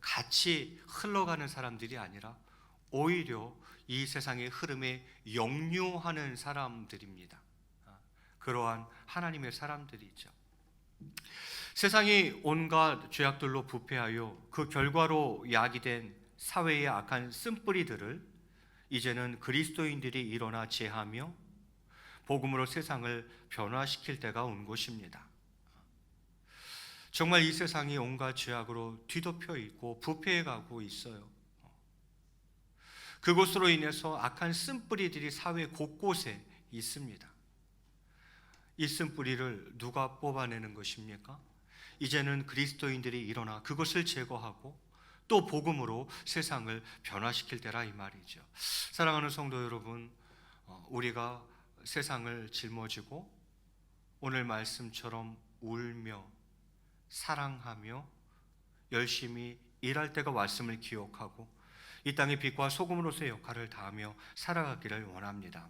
같이 흘러가는 사람들이 아니라 오히려 이 세상의 흐름에 역류하는 사람들입니다. 그러한 하나님의 사람들이죠. 세상이 온갖 죄악들로 부패하여 그 결과로 야기된 사회의 악한 쓴뿌리들을 이제는 그리스도인들이 일어나 제하며 복음으로 세상을 변화시킬 때가 온 것입니다. 정말 이 세상이 온갖 죄악으로 뒤덮여 있고 부패해 가고 있어요. 그것으로 인해서 악한 쓴뿌리들이 사회 곳곳에 있습니다. 이 쓴뿌리를 누가 뽑아내는 것입니까? 이제는 그리스도인들이 일어나 그것을 제거하고 또 복음으로 세상을 변화시킬 때라 이 말이죠. 사랑하는 성도 여러분, 우리가 세상을 짊어지고 오늘 말씀처럼 울며 사랑하며 열심히 일할 때가 왔음을 기억하고 이 땅의 빛과 소금으로서의 역할을 다하며 살아가기를 원합니다.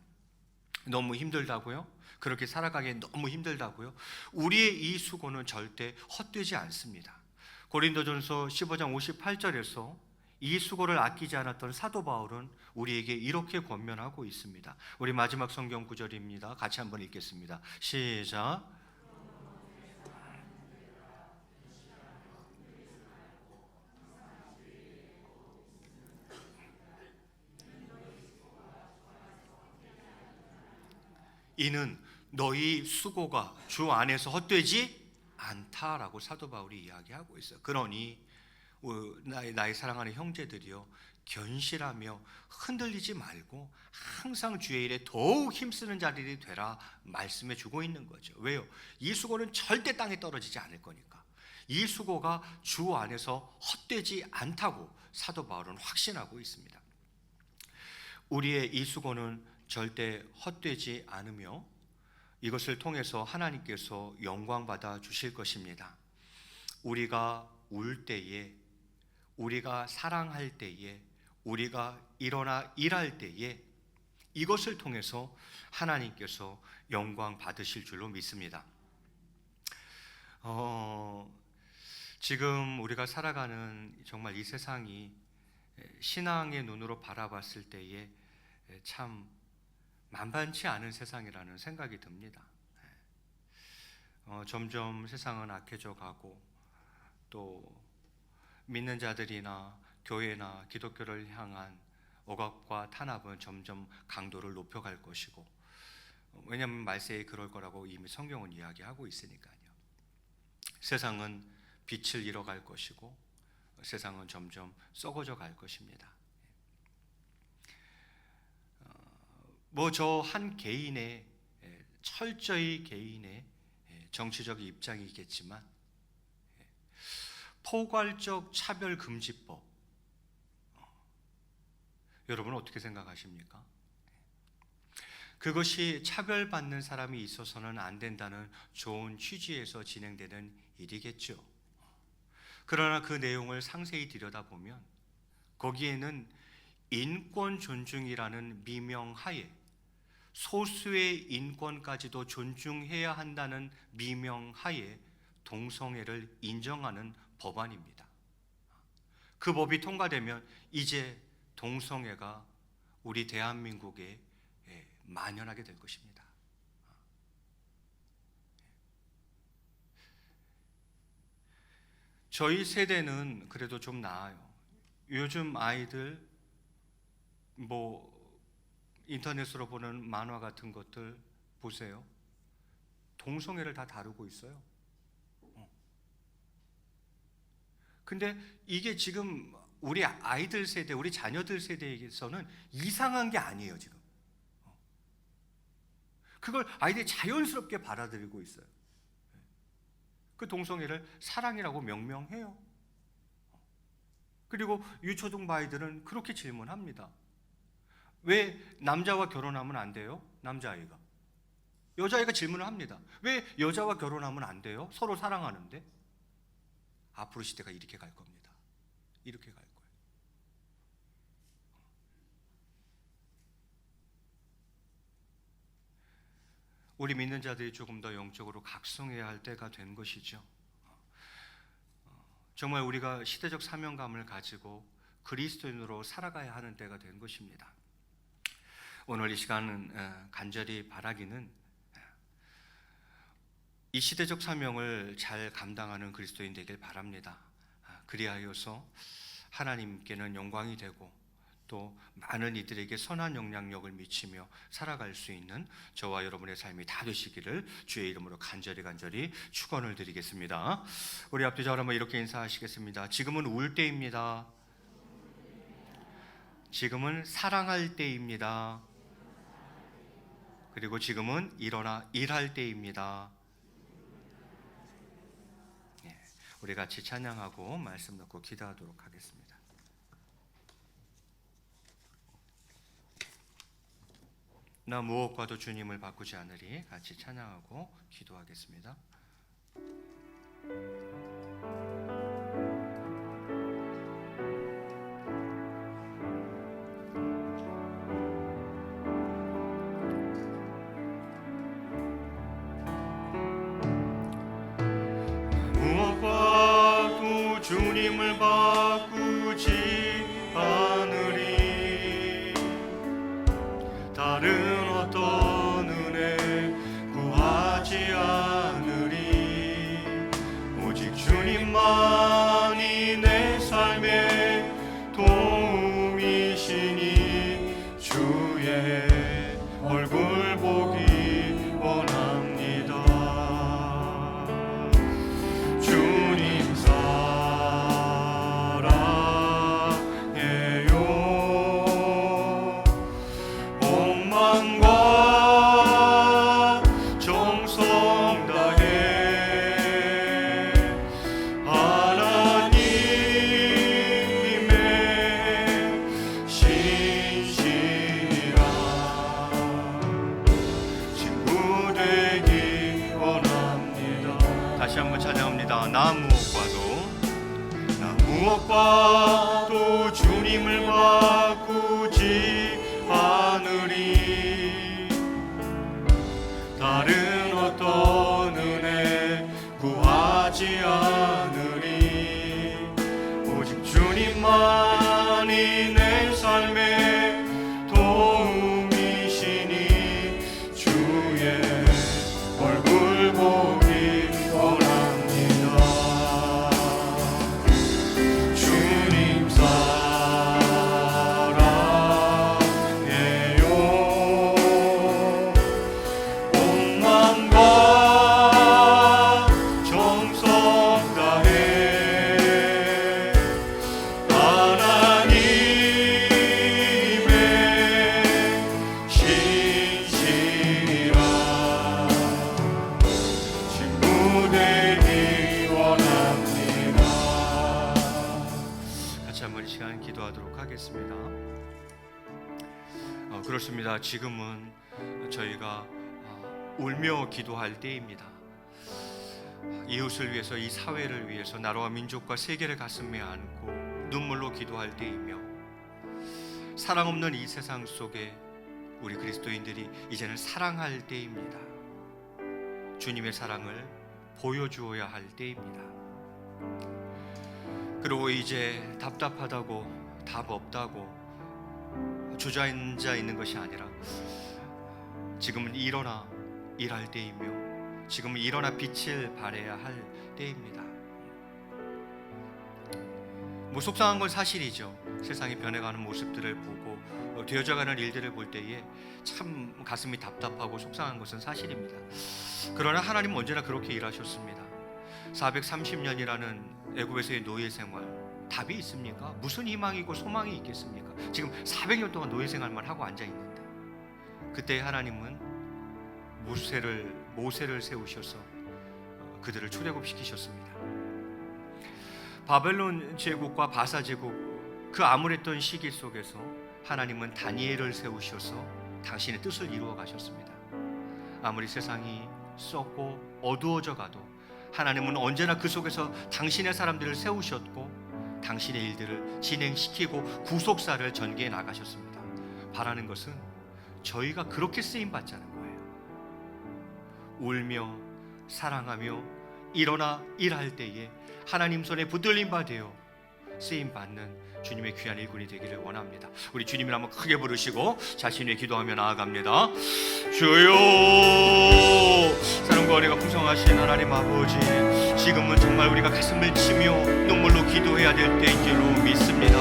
너무 힘들다고요? 그렇게 살아가기 너무 힘들다고요? 우리의 이 수고는 절대 헛되지 않습니다. 고린도전서 15장 58절에서 이 수고를 아끼지 않았던 사도 바울은 우리에게 이렇게 권면하고 있습니다. 우리 마지막 성경 구절입니다. 같이 한번 읽겠습니다. 시작. 이는 너희 수고가 주 안에서 헛되지 않다라고 사도 바울이 이야기하고 있어요. 그러니 나의 사랑하는 형제들이여, 견실하며 흔들리지 말고 항상 주의 일에 더욱 힘쓰는 자들이 되라 말씀해 주고 있는 거죠. 왜요? 이 수고는 절대 땅에 떨어지지 않을 거니까. 이 수고가 주 안에서 헛되지 않다고 사도 바울은 확신하고 있습니다. 우리의 이 수고는 절대 헛되지 않으며 이것을 통해서 하나님께서 영광받아 주실 것입니다. 우리가 울 때에, 우리가 사랑할 때에, 우리가 일어나 일할 때에 이것을 통해서 하나님께서 영광 받으실 줄로 믿습니다. 지금 우리가 살아가는 정말 이 세상이 신앙의 눈으로 바라봤을 때에 참 만만치 않은 세상이라는 생각이 듭니다. 점점 세상은 악해져 가고 또 믿는 자들이나 교회나 기독교를 향한 억압과 탄압은 점점 강도를 높여갈 것이고, 왜냐하면 말세에 그럴 거라고 이미 성경은 이야기하고 있으니까요. 세상은 빛을 잃어갈 것이고 세상은 점점 썩어져 갈 것입니다. 뭐 저 한 개인의 철저히 개인의 정치적 입장이겠지만 포괄적 차별금지법 여러분은 어떻게 생각하십니까? 그것이 차별받는 사람이 있어서는 안 된다는 좋은 취지에서 진행되는 일이겠죠. 그러나 그 내용을 상세히 들여다보면 거기에는 인권 존중이라는 미명하에 소수의 인권까지도 존중해야 한다는 미명하에 동성애를 인정하는 법안입니다. 그 법이 통과되면 이제 동성애가 우리 대한민국에 만연하게 될 것입니다. 저희 세대는 그래도 좀 나아요. 요즘 아이들 뭐 인터넷으로 보는 만화 같은 것들 보세요. 동성애를 다 다루고 있어요. 근데 이게 지금 우리 아이들 세대, 우리 자녀들 세대에서는 이상한 게 아니에요, 지금. 그걸 아이들이 자연스럽게 받아들이고 있어요. 그 동성애를 사랑이라고 명명해요. 그리고 유초등 아이들은 그렇게 질문합니다. 왜 남자와 결혼하면 안 돼요? 남자아이가. 여자아이가 질문을 합니다. 왜 여자와 결혼하면 안 돼요? 서로 사랑하는데. 앞으로 시대가 이렇게 갈 겁니다. 이렇게 갈 거예요. 우리 믿는 자들이 조금 더 영적으로 각성해야 할 때가 된 것이죠. 정말 우리가 시대적 사명감을 가지고 그리스도인으로 살아가야 하는 때가 된 것입니다. 오늘 이 시간은 간절히 바라기는 이 시대적 사명을 잘 감당하는 그리스도인 되길 바랍니다. 그리하여서 하나님께는 영광이 되고 또 많은 이들에게 선한 영향력을 미치며 살아갈 수 있는 저와 여러분의 삶이 다 되시기를 주의 이름으로 간절히 축원을 드리겠습니다. 우리 앞뒤적으로 한번 이렇게 인사하시겠습니다. 지금은 울 때입니다. 지금은 사랑할 때입니다. 그리고 지금은 일어나 일할 때입니다. 우리 같이 찬양하고 말씀 듣고 기도하도록 하겠습니다. 나 무엇과도 주님을 바꾸지 않으리. 같이 찬양하고 기도하겠습니다. 무엇과도 주님을 바꾸지 않으리. 다른 어떤 은혜 구하지 않으리. 오직 주님만이 내 삶의 도움이시니 주의 얼굴 보기 원합니다. 주님 사랑해요. 온 마음과 정성 다해 하나님의 신실한 친구 되기 원합니다. 다시 한번 찬양합니다. 나 무엇과도 주님을 바꾸지 않으리. 다른 어떤 은혜 구하지 않으리. 오직 주님만이 내 삶의 도움이시니 주의 얼굴 보기 원합니다. 주님 사랑해요. 하겠습니다. 그렇습니다. 지금은 저희가 울며 기도할 때입니다. 이웃을 위해서, 이 사회를 위해서, 나라와 민족과 세계를 가슴에 안고 눈물로 기도할 때이며, 사랑 없는 이 세상 속에 우리 그리스도인들이 이제는 사랑할 때입니다. 주님의 사랑을 보여주어야 할 때입니다. 그리고 이제 답답하다고, 답 없다고 주저앉아 있는 것이 아니라 지금은 일어나 일할 때이며, 지금은 일어나 빛을 발해야 할 때입니다. 속상한 건 사실이죠. 세상이 변해가는 모습들을 보고 되어져가는 일들을 볼 때에 참 가슴이 답답하고 속상한 것은 사실입니다. 그러나 하나님은 언제나 그렇게 일하셨습니다. 430년이라는 애굽에서의 노예 생활, 답이 있습니까? 무슨 희망이고 소망이 있겠습니까? 지금 400년 동안 노예 생활만 하고 앉아 있는데, 그때 하나님은 모세를 세우셔서 그들을 출애굽시키셨습니다. 바벨론 제국과 바사 제국, 그 암울했던 시기 속에서 하나님은 다니엘을 세우셔서 당신의 뜻을 이루어 가셨습니다. 아무리 세상이 썩고 어두워져 가도 하나님은 언제나 그 속에서 당신의 사람들을 세우셨고 당신의 일들을 진행시키고 구속사를 전개해 나가셨습니다. 바라는 것은 저희가 그렇게 쓰임 받자는 거예요. 울며 사랑하며 일어나 일할 때에 하나님 손에 붙들린 바 되어 쓰임 받는 주님의 귀한 일꾼이 되기를 원합니다. 우리 주님을 한번 크게 부르시고 자신 위해 기도하며 나아갑니다. 주여, 사랑과 은혜가 풍성하신 하나님 아버지, 지금은 정말 우리가 가슴을 치며 눈물로 기도해야 될 때인 줄로 믿습니다.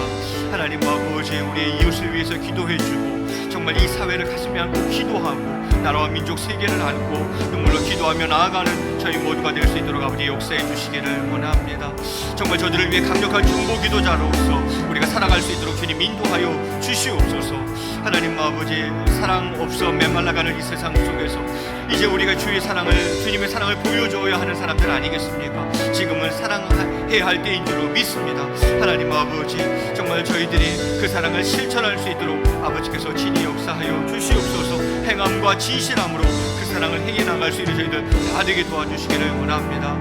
하나님 아버지, 우리의 이웃을 위해서 기도해주고 정말 이 사회를 가슴에 안고 기도하고 나라와 민족 세계를 안고 눈물로 기도하며 나아가는 저희 모두가 될 수 있도록 아버지 역사해 주시기를 원합니다. 정말 저들을 위해 강력한 중보 기도자로서 우리가 살아갈 수 있도록 주님 인도하여 주시옵소서. 하나님 아버지, 사랑 없어 메말라가는 이 세상 속에서 이제 우리가 주님의 사랑을 보여줘야 하는 사람들 아니겠습니까? 지금은 사랑해야 할 때인 줄로 믿습니다. 하나님 아버지, 정말 저희들이 그 사랑을 실천할 수 있도록 아버지께서 친히 역사하여 주시옵소서. 행함과 진실함으로 그 사랑을 행해 나갈 수 있는 저희들 다 되게 도와주시기를 원합니다.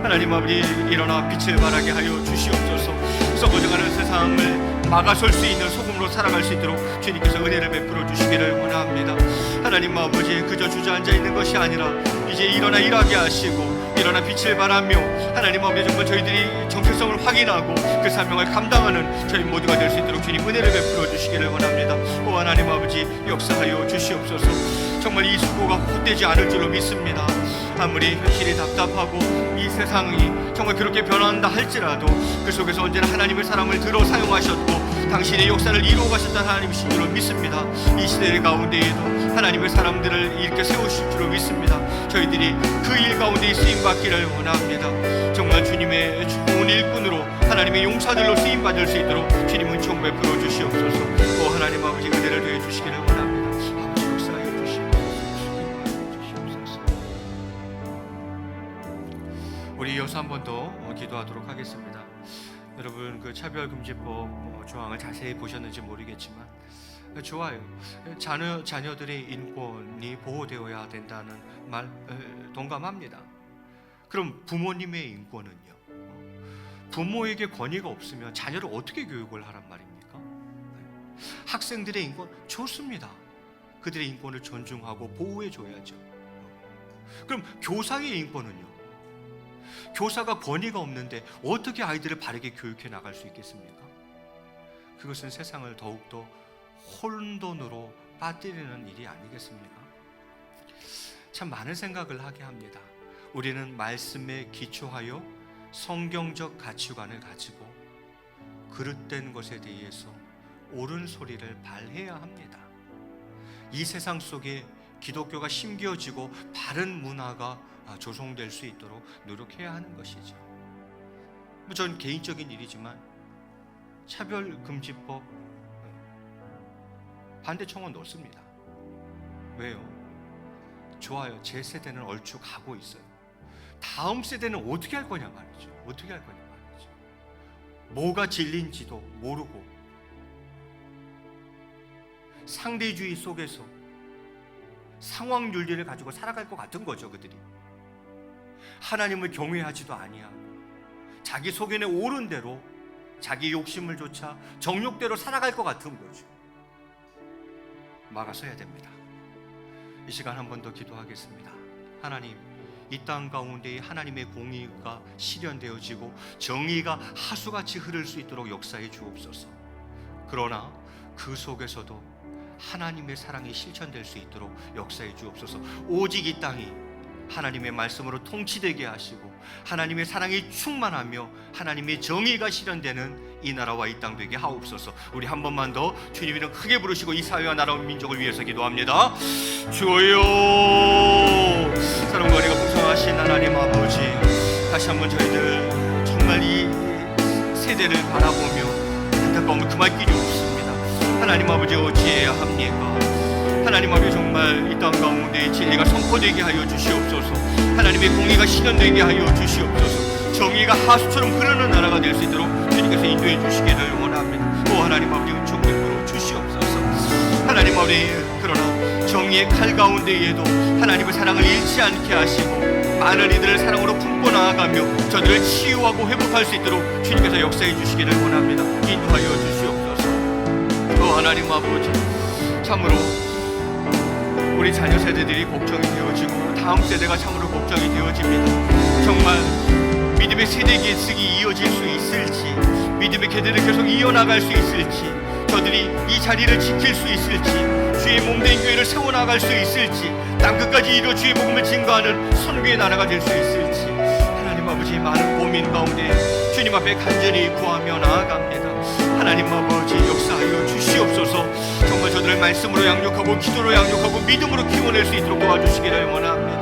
하나님 아버지, 일어나 빛을 발하게 하여 주시옵소서. 썩어져가는 세상을 막아설 수 있는 소금으로 살아갈 수 있도록 주님께서 은혜를 베풀어 주시기를 원합니다. 하나님 아버지, 그저 주저앉아 있는 것이 아니라 이제 일어나 일하게 하시고 일어나 빛을 발하며 하나님 아버지, 정말 저희들이 정체성을 확인하고 그 사명을 감당하는 저희 모두가 될 수 있도록 주님 은혜를 베풀어 주시기를 원합니다. 오 하나님 아버지, 역사하여 주시옵소서. 정말 이 수고가 헛되지 않을 줄로 믿습니다. 아무리 현실이 답답하고 이 세상이 정말 그렇게 변한다 할지라도 그 속에서 언제나 하나님의 사람을 들어 사용하셨고 당신의 역사를 이루어 가셨다는 하나님이신 줄로 믿습니다. 이 시대 가운데에도 하나님의 사람들을 이렇게 세우실 줄로 믿습니다. 저희들이 그 일 가운데 쓰임받기를 원합니다. 정말 주님의 좋은 일꾼으로 하나님의 용사들로 쓰임받을 수 있도록 주님 은총 베풀어 주시옵소서. 오 하나님 아버지, 은혜를 더해 주시기를 원합니다. 아버지, 역사하여 주시옵소서. 우리 이어서 한 번 더 기도하도록 하겠습니다. 여러분, 그 차별금지법 조항을 자세히 보셨는지 모르겠지만 좋아요. 자녀들의 인권이 보호되어야 된다는 말 동감합니다. 그럼 부모님의 인권은요? 부모에게 권위가 없으면 자녀를 어떻게 교육을 하란 말입니까? 학생들의 인권 좋습니다. 그들의 인권을 존중하고 보호해 줘야죠. 그럼 교사의 인권은요? 교사가 권위가 없는데 어떻게 아이들을 바르게 교육해 나갈 수 있겠습니까? 그것은 세상을 더욱더 혼돈으로 빠뜨리는 일이 아니겠습니까? 참 많은 생각을 하게 합니다. 우리는 말씀에 기초하여 성경적 가치관을 가지고 그릇된 것에 대해서 옳은 소리를 발해야 합니다. 이 세상 속에 기독교가 심겨지고 바른 문화가 조성될 수 있도록 노력해야 하는 것이죠. 전 개인적인 일이지만 차별금지법 반대청원 넣습니다. 왜요? 좋아요. 제 세대는 얼추 가고 있어요. 다음 세대는 어떻게 할 거냐 말이죠. 어떻게 할 거냐 말이죠. 뭐가 진리인지도 모르고 상대주의 속에서 상황 윤리를 가지고 살아갈 것 같은 거죠. 그들이 하나님을 경외하지도 아니하고 자기 속에는 옳은 대로 자기 욕심을 쫓아 정욕대로 살아갈 것 같은 거죠. 막아서야 됩니다. 이 시간 한 번 더 기도하겠습니다. 하나님, 이 땅 가운데 하나님의 공의가 실현되어지고 정의가 하수같이 흐를 수 있도록 역사해 주옵소서. 그러나 그 속에서도 하나님의 사랑이 실천될 수 있도록 역사해 주옵소서. 오직 이 땅이 하나님의 말씀으로 통치되게 하시고 하나님의 사랑이 충만하며 하나님의 정의가 실현되는 이 나라와 이 땅 되게 하옵소서. 우리 한 번만 더 주님 이름 크게 부르시고 이 사회와 나라와 민족을 위해서 기도합니다. 주여, 사랑과 은혜가 풍성하신 하나님 아버지, 다시 한번 저희들 정말 이 세대를 바라보며 안타까움을 금할 길이 없습니다. 하나님 아버지, 어찌해야 합니까? 하나님 아버지, 정말 이 땅 가운데 진리가 선포되게 하여 주시옵소서. 하나님의 공의가 실현되게 하여 주시옵소서. 정의가 하수처럼 흐르는 나라가 될 수 있도록 주님께서 인도해 주시기를 원합니다. 또 하나님 아버지, 은총 베풀어 주시옵소서. 하나님 아버지, 그러나 정의의 칼 가운데에도 하나님의 사랑을 잃지 않게 하시고 많은 이들을 사랑으로 품고 나아가며 저들을 치유하고 회복할 수 있도록 주님께서 역사해 주시기를 원합니다. 인도하여 주시옵소서. 또 하나님 아버지, 참으로 우리 자녀 세대들이 걱정이 되어지고 다음 세대가 참으로 걱정이 되어집니다. 정말 믿음의 세대 계승이 이어질 수 있을지, 믿음의 계대를 계속 이어나갈 수 있을지, 저들이 이 자리를 지킬 수 있을지, 주의 몸된 교회를 세워나갈 수 있을지, 땅끝까지 이루어 주의 복음을 증거하는 선교의 나라가 될 수 있을지, 하나님 아버지, 많은 고민 가운데 주님 앞에 간절히 구하며 나아갑니다. 하나님 아버지, 역사하여 주시옵소서. 정말 저들을 말씀으로 양육하고 기도로 양육하고 믿음으로 키워낼 수 있도록 도와주시기를 원합니다.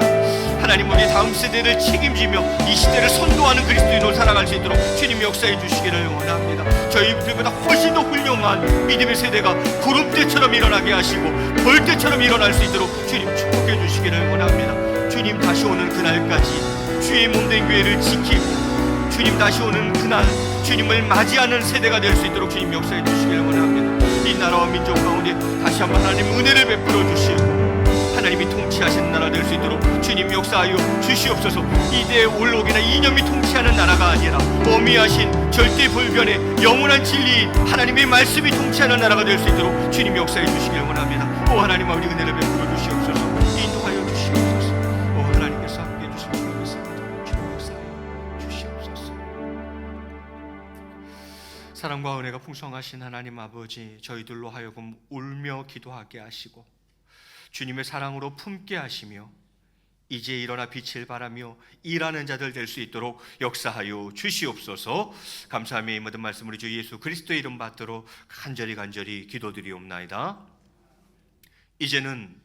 하나님, 우리 다음 세대를 책임지며 이 시대를 선도하는 그리스도인으로 살아갈 수 있도록 주님 역사해 주시기를 원합니다. 저희들보다 훨씬 더 훌륭한 믿음의 세대가 구름대처럼 일어나게 하시고 벌떼처럼 일어날 수 있도록 주님 축복해 주시기를 원합니다. 주님 다시 오는 그날까지 주의 몸된 교회를 지키고 주님 다시 오는 그날 주님을 맞이하는 세대가 될 수 있도록 주님 역사해 주시기를 원합니다. 이 나라와 민족 가운데 다시 한번 하나님 은혜를 베풀어 주시고 하나님이 통치하시는 나라 될 수 있도록 주님 역사하여 주시옵소서. 이대의 올록이나 이념이 통치하는 나라가 아니라 어미하신 절대 불변의 영원한 진리인 하나님의 말씀이 통치하는 나라가 될 수 있도록 주님 역사해 주시길 원합니다. 오 하나님 아버지, 은혜를 베풀어 주시옵소서. 인도하여 주시옵소서. 오 하나님께서 함께해 주시면 되겠습니다. 주님 역사하여 주시옵소서. 사랑과 은혜가 풍성하신 하나님 아버지, 저희들로 하여금 울며 기도하게 하시고 주님의 사랑으로 품게 하시며 이제 일어나 빛을 발하며 일하는 자들 될 수 있도록 역사하여 주시옵소서. 감사하며 이 모든 말씀 우리 주 예수 그리스도의 이름 받들어 간절히 기도드리옵나이다. 이제는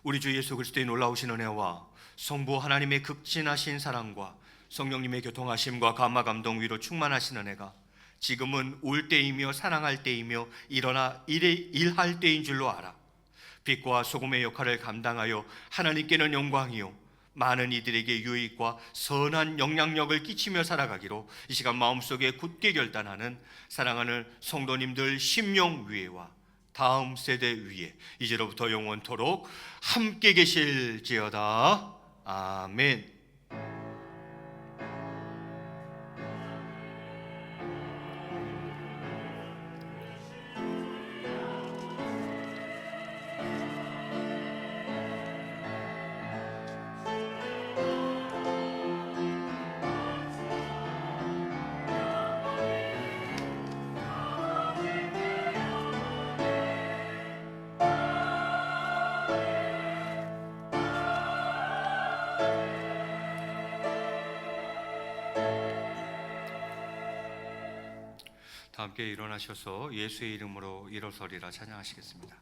우리 주 예수 그리스도의 놀라우신 은혜와 성부 하나님의 극진하신 사랑과 성령님의 교통하심과 감화 감동 위로 충만하신 은혜가 지금은 올 때이며 사랑할 때이며 일어나 일할 때인 줄로 알아 빛과 소금의 역할을 감당하여 하나님께는 영광이요 많은 이들에게 유익과 선한 영향력을 끼치며 살아가기로 이 시간 마음속에 굳게 결단하는 사랑하는 성도님들 심령 위에와 다음 세대 위에 이제로부터 영원토록 함께 계실지어다. 아멘. 다 함께 일어나셔서 예수의 이름으로 일어서리라 찬양하시겠습니다.